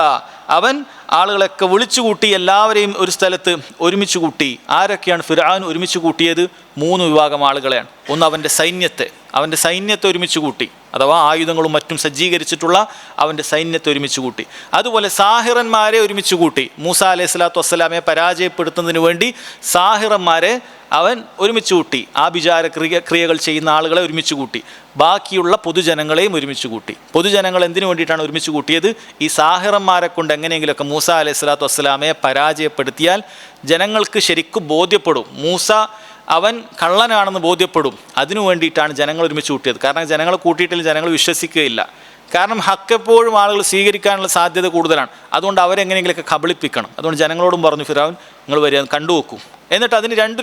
അവൻ ആളുകളൊക്കെ വിളിച്ചു കൂട്ടി, എല്ലാവരെയും ഒരു സ്ഥലത്ത് ഒരുമിച്ച് കൂട്ടി. ആരൊക്കെയാണ് ഫിർഔൻ ഒരുമിച്ച് കൂട്ടിയത്? 3 വിഭാഗം ആളുകളെയാണ്. ഒന്ന് അവൻ്റെ സൈന്യത്തെ ഒരുമിച്ച് കൂട്ടി, അഥവാ ആയുധങ്ങളും മറ്റും സജ്ജീകരിച്ചിട്ടുള്ള അവൻ്റെ സൈന്യത്തെ ഒരുമിച്ച് കൂട്ടി. അതുപോലെ സാഹിറന്മാരെ ഒരുമിച്ച് കൂട്ടി. മൂസ അലൈഹി സ്വലാത്തു വസ്സലാമയെ പരാജയപ്പെടുത്തുന്നതിന് വേണ്ടി സാഹിറന്മാരെ അവൻ ഒരുമിച്ച് കൂട്ടി. ആഭിചാര ക്രിയകൾ ചെയ്യുന്ന ആളുകളെ ഒരുമിച്ച് കൂട്ടി. ബാക്കിയുള്ള പൊതുജനങ്ങളെയും ഒരുമിച്ച് കൂട്ടി. പൊതുജനങ്ങൾ എന്തിനു വേണ്ടിയിട്ടാണ് ഒരുമിച്ച് കൂട്ടിയത്? ഈ സാഹിറന്മാരെ കൊണ്ട് എങ്ങനെയെങ്കിലുമൊക്കെ മൂസ അലൈഹി സ്വലാത്തു വസ്സലാമയെ പരാജയപ്പെടുത്തിയാൽ ജനങ്ങൾക്ക് ശരിക്കും ബോധ്യപ്പെടും, മൂസ അവൻ കള്ളനാണെന്ന് ബോധ്യപ്പെടും. അതിനു വേണ്ടിയിട്ടാണ് ജനങ്ങൾ ഒരുമിച്ച് കൂട്ടിയത്. കാരണം ജനങ്ങളെ കൂട്ടിയിട്ടില്ല, ജനങ്ങൾ വിശ്വസിക്കുകയില്ല. കാരണം ഹക്ക് എപ്പോഴും ആളുകൾ സ്വീകരിക്കാനുള്ള സാധ്യത കൂടുതലാണ്. അതുകൊണ്ട് അവരെങ്ങനെയെങ്കിലുമൊക്കെ കബളിപ്പിക്കണം. അതുകൊണ്ട് ജനങ്ങളോടും പറഞ്ഞു, ഫിർഔൻ നിങ്ങൾ വരിക, കണ്ടുവെക്കും. എന്നിട്ട് അതിന് രണ്ട്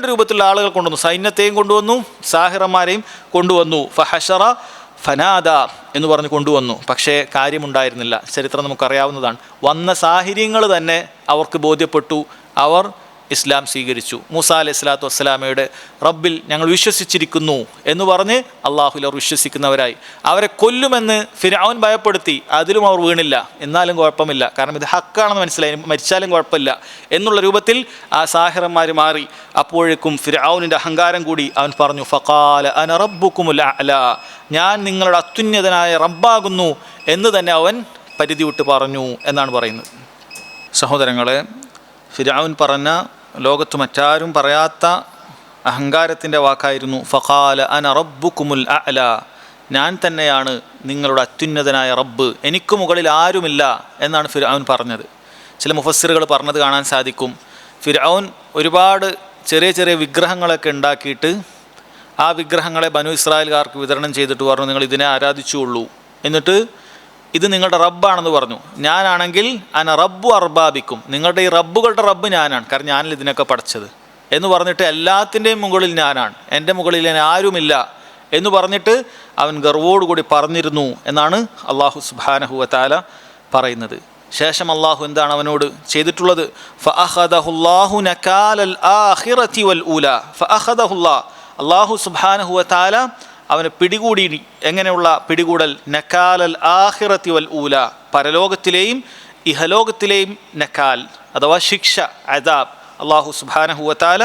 രൂപത്തിലുള്ള ആളുകൾ കൊണ്ടുവന്നു. സൈന്യത്തെയും കൊണ്ടുവന്നു, സാഹിറന്മാരെയും കൊണ്ടുവന്നു. ഫഹശറ ഫനാദ എന്ന് പറഞ്ഞ് കൊണ്ടുവന്നു. പക്ഷേ കാര്യമുണ്ടായിരുന്നില്ല. ചരിത്രം നമുക്കറിയാവുന്നതാണ്. വന്ന സാഹചര്യങ്ങൾ തന്നെ അവർക്ക് ബോധ്യപ്പെട്ടു. അവർ ഇസ്ലാം സ്വീകരിച്ചു. മൂസ അലൈഹി സ്വലാത്തു വസ്സലാമയുടെ റബ്ബിൽ ഞങ്ങൾ വിശ്വസിച്ചിരിക്കുന്നു എന്ന് പറഞ്ഞ് അള്ളാഹുൽ അവർ വിശ്വസിക്കുന്നവരായി. അവരെ കൊല്ലുമെന്ന് ഫിർഔൻ ഭയപ്പെടുത്തി. അതിലും അവർ വീണില്ല. എന്നാലും കുഴപ്പമില്ല, കാരണം ഇത് ഹക്കാണെന്ന് മനസ്സിലായി, മരിച്ചാലും കുഴപ്പമില്ല എന്നുള്ള രൂപത്തിൽ ആ സാഹിറന്മാർ മാറി. അപ്പോഴേക്കും ഫിർഔനിൻ്റെ അഹങ്കാരം കൂടി. അവൻ പറഞ്ഞു, ഫഖാല അന റബ്ബുക്കുമുൽ അഅ്ലാ, ഞാൻ നിങ്ങളുടെ അത്യുന്നതനായ റബ്ബാകുന്നു എന്ന് തന്നെ അവൻ പരിധി വിട്ട് പറഞ്ഞു എന്നാണ് പറയുന്നത്. സഹോദരങ്ങളെ, ഫിർഔൻ പറഞ്ഞ ലോകത്ത് മറ്റാരും പറയാത്ത അഹങ്കാരത്തിൻ്റെ വാക്കായിരുന്നു ഫഖാല അന റബ്ബുക്കുമുൽ അഅ്ലാ, ഞാൻ തന്നെയാണ് നിങ്ങളുടെ അത്യുന്നതനായ റബ്ബ്, എനിക്ക് മുകളിൽ ആരുമില്ല എന്നാണ് ഫിർഔൻ പറഞ്ഞത്. ചില മുഫസ്സിറുകൾ പറഞ്ഞത് കാണാൻ സാധിക്കും. ഫിർഔൻ ഒരുപാട് ചെറിയ ചെറിയ വിഗ്രഹങ്ങളൊക്കെ ഉണ്ടാക്കിയിട്ട് ആ വിഗ്രഹങ്ങളെ ബനു ഇസ്രായേൽക്കാർക്ക് വിതരണം ചെയ്തിട്ട് പറഞ്ഞു, നിങ്ങൾ ഇതിനെ ആരാധിച്ചുകൊള്ളൂ, എന്നിട്ട് ഇത് നിങ്ങളുടെ റബ്ബാണെന്ന് പറഞ്ഞു. ഞാനാണെങ്കിൽ അന റബ്ബു അർബാബിക്കും, നിങ്ങളുടെ ഈ റബ്ബുകളുടെ റബ്ബ് ഞാനാണ്, കാരണം ഞാനല്ല ഇതിനൊക്കെ പഠിച്ചത് എന്ന് പറഞ്ഞിട്ട് എല്ലാത്തിൻ്റെയും മുകളിൽ ഞാനാണ്, എൻ്റെ മുകളിൽ ആരുമില്ല എന്ന് പറഞ്ഞിട്ട് അവൻ ഗർവോടുകൂടി പറഞ്ഞിരുന്നു എന്നാണ് അള്ളാഹു സുബ്ഹാനഹു വ തആല പറയുന്നത്. ശേഷം അള്ളാഹു എന്താണ് അവനോട് ചെയ്തിട്ടുള്ളത്? ഫഅഖദഹുല്ലാഹു നകാലൽ ആഖിറതി വൽ ഊലാ, ഫഅഖദഹുല്ലാഹ്, അള്ളാഹു സുബ്ഹാനഹു വ തആല അവനെ പിടികൂടി. എങ്ങനെയുള്ള പിടികൂടൽ? നക്കാലൽ ആഖിറതി വൽ ഊല, പരലോകത്തിലെയും ഇഹലോകത്തിലെയും നക്കാൽ അഥവാ ശിക്ഷ, അദാബ്, അള്ളാഹു സുബ്ഹാനഹു വ തആല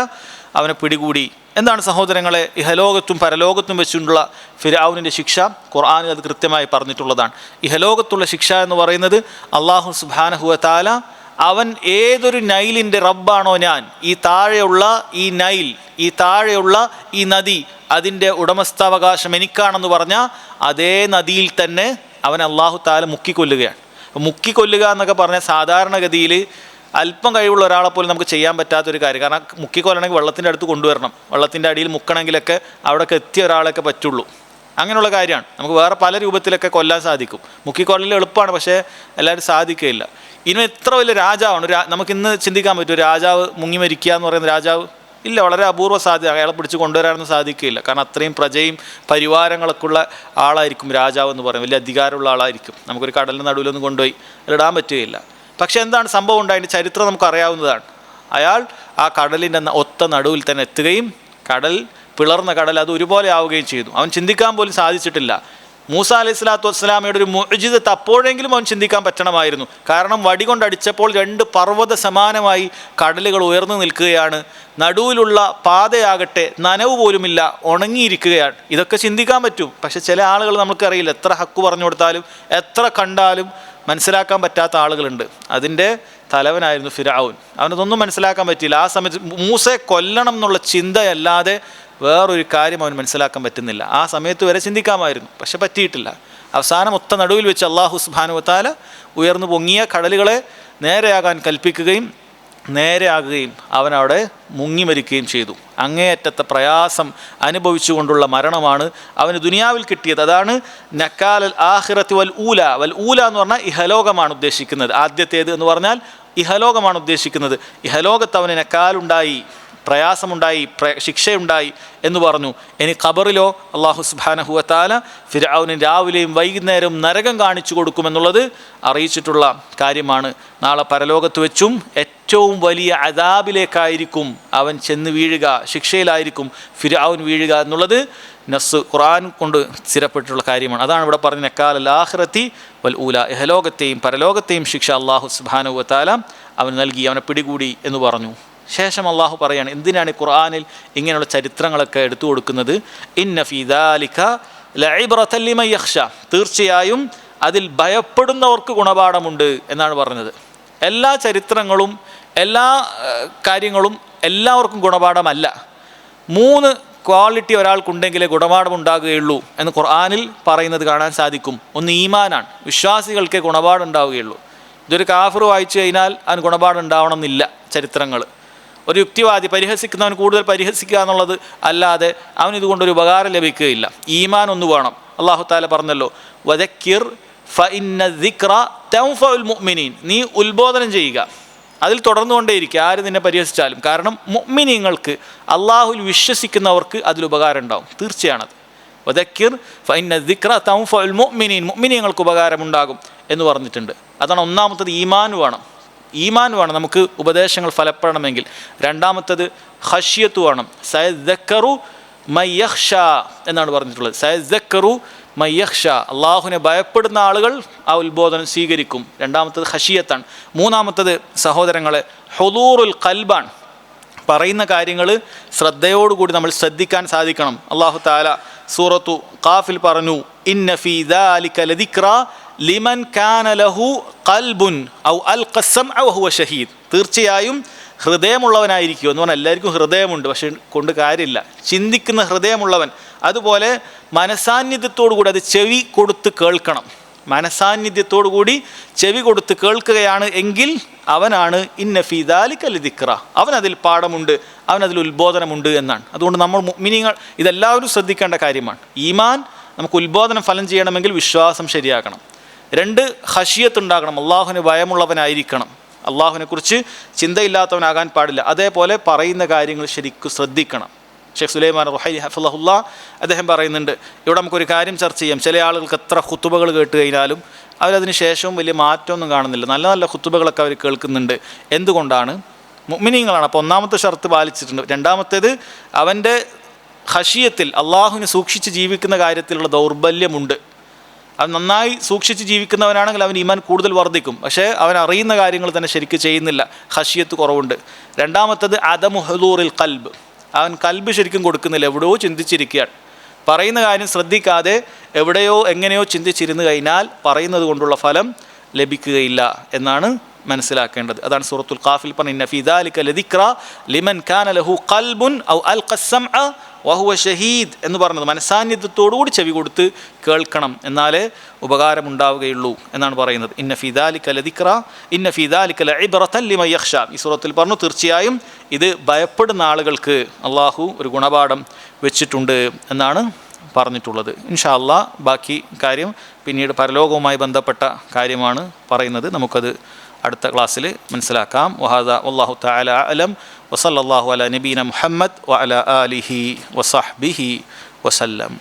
അവനെ പിടികൂടി എന്താണ് സഹോദരങ്ങളെ ഇഹലോകത്തും പരലോകത്തും വെച്ചുകൊണ്ടുള്ള ഫിർഔനിൻ്റെ ശിക്ഷ? ഖുർആനിൽ അത് കൃത്യമായി പറഞ്ഞിട്ടുള്ളതാണ്. ഇഹലോകത്തുള്ള ശിക്ഷ എന്ന് പറയുന്നത് അല്ലാഹു സുബ്ഹാനഹു വ തആല അവൻ ഏതൊരു നൈലിൻ്റെ റബ്ബാണോ ഞാൻ, ഈ താഴെയുള്ള ഈ നൈൽ, ഈ താഴെയുള്ള ഈ നദി, അതിൻ്റെ ഉടമസ്ഥാവകാശം എനിക്കാണെന്ന് പറഞ്ഞാൽ അതേ നദിയിൽ തന്നെ അവൻ അല്ലാഹു തആല മുക്കിക്കൊല്ലുകയാണ്. മുക്കിക്കൊല്ലുക എന്നൊക്കെ പറഞ്ഞാൽ സാധാരണഗതിയിൽ അല്പം കഴിവുള്ള ഒരാളെ പോലും നമുക്ക് ചെയ്യാൻ പറ്റാത്തൊരു കാര്യം. കാരണം മുക്കിക്കൊല്ലണമെങ്കിൽ വെള്ളത്തിൻ്റെ അടുത്ത് കൊണ്ടുവരണം, വെള്ളത്തിൻ്റെ അടിയിൽ മുക്കണമെങ്കിലൊക്കെ അവിടെയൊക്കെ എത്തിയ ഒരാളൊക്കെ പറ്റുള്ളൂ. അങ്ങനെയുള്ള കാര്യമാണ്. നമുക്ക് വേറെ പല രൂപത്തിലൊക്കെ കൊല്ലാൻ സാധിക്കും. മുക്കിക്കൊല്ലൽ എളുപ്പമാണ്, പക്ഷേ എല്ലാവരും സാധിക്കുകയില്ല. ഇനി എത്ര വലിയ രാജാവാണ്, നമുക്കിന്ന് ചിന്തിക്കാൻ പറ്റും രാജാവ് മുങ്ങി മരിക്കുക എന്ന് പറയുന്ന രാജാവ് ഇല്ല, വളരെ അപൂർവ സാധ്യത. അയാളെ പിടിച്ച് കൊണ്ടുവരാനൊന്നും സാധിക്കുകയില്ല. കാരണം അത്രയും പ്രജയും പരിവാരങ്ങളൊക്കെ ഉള്ള ആളായിരിക്കും രാജാവ് എന്ന് പറയും, വലിയ അധികാരമുള്ള ആളായിരിക്കും. നമുക്കൊരു കടലിന് നടുവിലൊന്നും കൊണ്ടുപോയി അതിലിടാൻ പറ്റുകയില്ല. പക്ഷേ എന്താണ് സംഭവം ഉണ്ടായതിൻ്റെ ചരിത്രം നമുക്കറിയാവുന്നതാണ്. അയാൾ ആ കടലിൻ്റെ ഒത്ത നടുവിൽ തന്നെ എത്തുകയും പിളർന്ന കടൽ അത് ഒരുപോലെ ആവുകയും ചെയ്തു. അവൻ ചിന്തിക്കാൻ പോലും സാധിച്ചിട്ടില്ല. മൂസ അലൈഹി സ്വലാത്തു വസ്സലാമയുടെ ഒരു മുഅ്ജിസത്ത് അപ്പോഴെങ്കിലും അവൻ ചിന്തിക്കാൻ പറ്റണമായിരുന്നു. കാരണം വടി കൊണ്ടടിച്ചപ്പോൾ 2 പർവ്വത സമാനമായി കടലുകൾ ഉയർന്നു നിൽക്കുകയാണ്. നടുവിലുള്ള പാതയാകട്ടെ നനവ് പോലുമില്ല, ഉണങ്ങിയിരിക്കുകയാണ്. ഇതൊക്കെ ചിന്തിക്കാൻ പറ്റും. പക്ഷെ ചില ആളുകൾ നമുക്കറിയില്ല, എത്ര ഹക്ക് പറഞ്ഞു കൊടുത്താലും എത്ര കണ്ടാലും മനസ്സിലാക്കാൻ പറ്റാത്ത ആളുകളുണ്ട്. അതിൻ്റെ തലവനായിരുന്നു ഫിർഔൻ. അവനതൊന്നും മനസ്സിലാക്കാൻ പറ്റിയില്ല. ആ സമയത്ത് മൂസയെ കൊല്ലണം എന്നുള്ള ചിന്തയല്ലാതെ വേറൊരു കാര്യം അവൻ മനസ്സിലാക്കാൻ പറ്റുന്നില്ല. ആ സമയത്ത് വരെ ചിന്തിക്കാമായിരുന്നു, പക്ഷെ പറ്റിയിട്ടില്ല. അവസാനം ഒത്ത നടുവിൽ വെച്ച് അല്ലാഹു സുബ്ഹാനഹു വ തആല ഉയർന്നു പൊങ്ങിയ കടലുകളെ നേരെയാകാൻ കൽപ്പിക്കുകയും നേരെയാകുകയും അവനവിടെ മുങ്ങി മരിക്കുകയും ചെയ്തു. അങ്ങേയറ്റത്തെ പ്രയാസം അനുഭവിച്ചുകൊണ്ടുള്ള മരണമാണ് അവന് ദുനിയാവിൽ കിട്ടിയത്. അതാണ് നക്കാലൽ ആഖിറത്തി വൽ ഊല. വൽ ഊല എന്ന് പറഞ്ഞാൽ ഇഹലോകമാണ് ഉദ്ദേശിക്കുന്നത്. ആദ്യത്തേത് എന്ന് പറഞ്ഞാൽ ഇഹലോകമാണ് ഉദ്ദേശിക്കുന്നത്. ഇഹലോകത്ത് അവന് നക്കാലുണ്ടായി, പ്രയാസമുണ്ടായി, ശിക്ഷയുണ്ടായി എന്ന് പറഞ്ഞു. ഇനി ഖബറിലോ അല്ലാഹു സുബ്ഹാനഹു വ തആല ഫിർഔന് രാവിലെയും വൈകുന്നേരവും നരകം കാണിച്ചു കൊടുക്കുമെന്നുള്ളത് അറിയിച്ചിട്ടുള്ള കാര്യമാണ്. നാളെ പരലോകത്ത് വെച്ചും ഏറ്റവും വലിയ അദാബിലേക്കായിരിക്കും അവൻ ചെന്ന് വീഴുക, ശിക്ഷയിലായിരിക്കും ഫിർഔൻ വീഴുക എന്നുള്ളത് നസ് ഖുർആൻ കൊണ്ട് സ്ഥിരപ്പെട്ടിട്ടുള്ള കാര്യമാണ്. അതാണ് ഇവിടെ പറഞ്ഞ നക്കാലൽ ആഖിറത്തി വൽ ഊല. ഇഹലോകത്തെയും പരലോകത്തെയും ശിക്ഷ അല്ലാഹു സുബ്ഹാനഹു വ തആല അവൻ നൽകി, അവനെ പിടികൂടി എന്ന് പറഞ്ഞു. ശേഷം അള്ളാഹു പറയാണ്, എന്തിനാണ് ഖുർആനിൽ ഇങ്ങനെയുള്ള ചരിത്രങ്ങളൊക്കെ എടുത്തു കൊടുക്കുന്നത്? ഇന്ന ഫീ ദാലിക ലഇബ്റതൻ ലിമൻ യഖ്ഷ. തീർച്ചയായും അതിൽ ഭയപ്പെടുന്നവർക്ക് ഗുണപാഠമുണ്ട് എന്നാണ് പറഞ്ഞത്. എല്ലാ ചരിത്രങ്ങളും എല്ലാ കാര്യങ്ങളും എല്ലാവർക്കും ഗുണപാഠമല്ല. 3 ക്വാളിറ്റി ഒരാൾക്കുണ്ടെങ്കിലേ ഗുണപാഠം ഉണ്ടാകുകയുള്ളൂ എന്ന് ഖുർആനിൽ പറയുന്നത് കാണാൻ സാധിക്കും. ഒന്ന് ഈമാനാണ്, വിശ്വാസികൾക്കേ ഗുണപാഠം ഉണ്ടാവുകയുള്ളൂ. ഇതൊരു കാഫിർ വായിച്ചു കഴിഞ്ഞാൽ അതിന് ഗുണപാഠം ഉണ്ടാവണം എന്നില്ല. ചരിത്രങ്ങൾ ഒരു യുക്തിവാദി പരിഹസിക്കുന്നവൻ കൂടുതൽ പരിഹസിക്കുക എന്നുള്ളത് അല്ലാതെ അവന് ഇതുകൊണ്ടൊരു ഉപകാരം ലഭിക്കുകയില്ല. ഈമാൻ ഒന്ന് വേണം. അല്ലാഹു തആല പറഞ്ഞല്ലോ, വദക്കിർ ഫഇന്ന ദിക്റ തൻഫഉൽ മുഅ്മിനീൻ. നീ ഉത്ബോധനം ചെയ്യുക, അതിൽ തുടർന്നുകൊണ്ടേയിരിക്കുക ആര് നിന്നെ പരിഹസിച്ചാലും. കാരണം മുഅ്മിനീങ്ങൾക്ക്, അള്ളാഹുൽ വിശ്വസിക്കുന്നവർക്ക് അതിൽ ഉപകാരം ഉണ്ടാവും, തീർച്ചയാണത്. വദക്കിർ ഫഇന്ന ദിക്റ തൻഫഉൽ മുഅ്മിനീൻ. മുഅ്മിനീങ്ങൾക്ക് ഉപകാരമുണ്ടാകും എന്ന് പറഞ്ഞിട്ടുണ്ട്. അതാണ് ഒന്നാമത്തത്. ഈമാൻ വേണം നമുക്ക് ഉപദേശങ്ങൾ ഫലപ്പെടണമെങ്കിൽ. രണ്ടാമത്തത് ഖശ്യത്ത് വേണം. സയദ്ദക്കറു മൻ യഖ്ഷ എന്നാണ് പറഞ്ഞിട്ടുള്ളത്. സയദ്ദക്കറു മൻ യഖ്ഷ. അള്ളാഹുവിനെ ഭയപ്പെടുന്ന ആളുകൾ ആ ഉത്ബോധനം സ്വീകരിക്കും. രണ്ടാമത്തത് ഖശ്യത്താണ്. മൂന്നാമത്തത് സഹോദരങ്ങളെ ഹുദൂറുൽ ഖൽബാണ്. പറയുന്ന കാര്യങ്ങൾ ശ്രദ്ധയോടുകൂടി നമ്മൾ ശ്രദ്ധിക്കാൻ സാധിക്കണം. അല്ലാഹു തആല സൂറത്തു ഖാഫിൽ പറഞ്ഞു, ഇന്ന ഫീ ദാലിക ലദിക്റ ലിമൻ കാന ലഹു ഖൽബുൻ ഔ അൽഖസം ഔ ഹുവ ഷഹീദ്. തീർച്ചയായും ഹൃദയമുള്ളവനായിരിക്കും എന്ന് പറഞ്ഞാൽ എല്ലാവർക്കും ഹൃദയമുണ്ട്, പക്ഷെ കൊണ്ട് കാര്യമില്ല. ചിന്തിക്കുന്ന ഹൃദയമുള്ളവൻ, അതുപോലെ മനസാന്നിധ്യത്തോടു കൂടി അത് ചെവി കൊടുത്ത് കേൾക്കണം. മനസാന്നിധ്യത്തോടു കൂടി ചെവി കൊടുത്ത് കേൾക്കുകയാണ് എങ്കിൽ അവനാണ് ഇന്ന ഫീ ദാലിക ലദിക്റ. അവനതിൽ പാഠമുണ്ട്, അവനതിൽ ഉത്ബോധനമുണ്ട് എന്നാണ്. അതുകൊണ്ട് നമ്മൾ മുഅ്മിനീങ്ങൾ ഇതെല്ലാവരും ശ്രദ്ധിക്കേണ്ട കാര്യമാണ്. ഈമാൻ നമുക്ക് ഉത്ബോധനം ഫലം ചെയ്യണമെങ്കിൽ വിശ്വാസം ശരിയാക്കണം. 2 ഖശ്യത്ത് ഉണ്ടാകണം, അള്ളാഹുവിന് ഭയമുള്ളവനായിരിക്കണം. അള്ളാഹുവിനെക്കുറിച്ച് ചിന്തയില്ലാത്തവനാകാൻ പാടില്ല. അതേപോലെ പറയുന്ന കാര്യങ്ങൾ ശരിക്കും ശ്രദ്ധിക്കണം. ഷെയ്ഖ് സുലൈമാൻ റുഹൈലി ഹഫിളഹുല്ലാ അദ്ദേഹം പറയുന്നുണ്ട്, ഇവിടെ നമുക്കൊരു കാര്യം ചർച്ച ചെയ്യാം. ചില ആളുകൾക്ക് എത്ര ഖുതുബകൾ കേട്ട് കഴിഞ്ഞാലും അവരതിന് ശേഷവും വലിയ മാറ്റമൊന്നും കാണുന്നില്ല. നല്ല നല്ല ഖുതുബകളൊക്കെ അവർ കേൾക്കുന്നുണ്ട്. എന്തുകൊണ്ടാണ്? മുഅ്മിനീങ്ങളാണ്. അപ്പോൾ ഒന്നാമത്തെ ഷർത്ത് പാലിച്ചിട്ടുണ്ട്. രണ്ടാമത്തേത് അവൻ്റെ ഖശ്യത്തിൽ അള്ളാഹുവിനെ സൂക്ഷിച്ച് ജീവിക്കുന്ന കാര്യത്തിലുള്ള ദൗർബല്യമുണ്ട്. അവൻ നന്നായി സൂക്ഷിച്ച് ജീവിക്കുന്നവനാണെങ്കിൽ അവൻ ഈമാൻ കൂടുതൽ വർദ്ധിക്കും. പക്ഷേ അവൻ അറിയുന്ന കാര്യങ്ങൾ തന്നെ ശരിക്കും ചെയ്യുന്നില്ല, ഖശ്യത്ത് കുറവുണ്ട്. രണ്ടാമത്തത് അദമു ഹുദൂറിൽ ഖൽബ്. അവൻ കൽബ് ശരിക്കും കൊടുക്കുന്നില്ല, എവിടെയോ ചിന്തിച്ചിരിക്കുകയാണ്. പറയുന്ന കാര്യം ശ്രദ്ധിക്കാതെ എവിടെയോ എങ്ങനെയോ ചിന്തിച്ചിരുന്നു കഴിഞ്ഞാൽ പറയുന്നത് കൊണ്ടുള്ള ഫലം ലഭിക്കുകയില്ല എന്നാണ് മനസ്സിലാക്കേണ്ടത്. അതാണ് സൂറത്തുൽ ഖാഫിൽ പറഞ്ഞ ഇന്ന ഫീ ദാലിക ലദിക്റ ലിമൻ കാന ലഹു ഖൽബുൻ ഔ അൽഖ അസ്സമഅ വഹുവ ഷഹീദ് എന്ന് പറഞ്ഞത്. മനസാന്നിധ്യത്തോടുകൂടി ചെവി കൊടുത്ത് കേൾക്കണം, എന്നാലേ ഉപകാരമുണ്ടാവുകയുള്ളൂ എന്നാണ് പറയുന്നത്. ഇന്ന ഫീ ദാലിക ലദിക്റ ഇന്ന ഫീ ദാലിക ലഇബ്റതൻ ലിമൻ യഖ്ഷ. ഈ സൂറത്തിൽ പറഞ്ഞു തീർച്ചയായും ഇത് ഭയപ്പെടുന്ന ആളുകൾക്ക് അള്ളാഹു ഒരു ഗുണപാഠം വെച്ചിട്ടുണ്ട് എന്നാണ് പറഞ്ഞിട്ടുള്ളത്. ഇൻഷാ അല്ലാഹ് ബാക്കി കാര്യം പിന്നീട് പരലോകവുമായി ബന്ധപ്പെട്ട കാര്യമാണ് പറയുന്നത്. നമുക്കത് അടുത്ത ക്ലാസ്സിൽ മനസ്സിലാക്കാം. വഹാദ വല്ലാഹു തആല അഅലം വസല്ലല്ലാഹു അലാ നബീന മുഹമ്മദ് വഅലാ ആലിഹി വസഹ്ബിഹി വസല്ലം.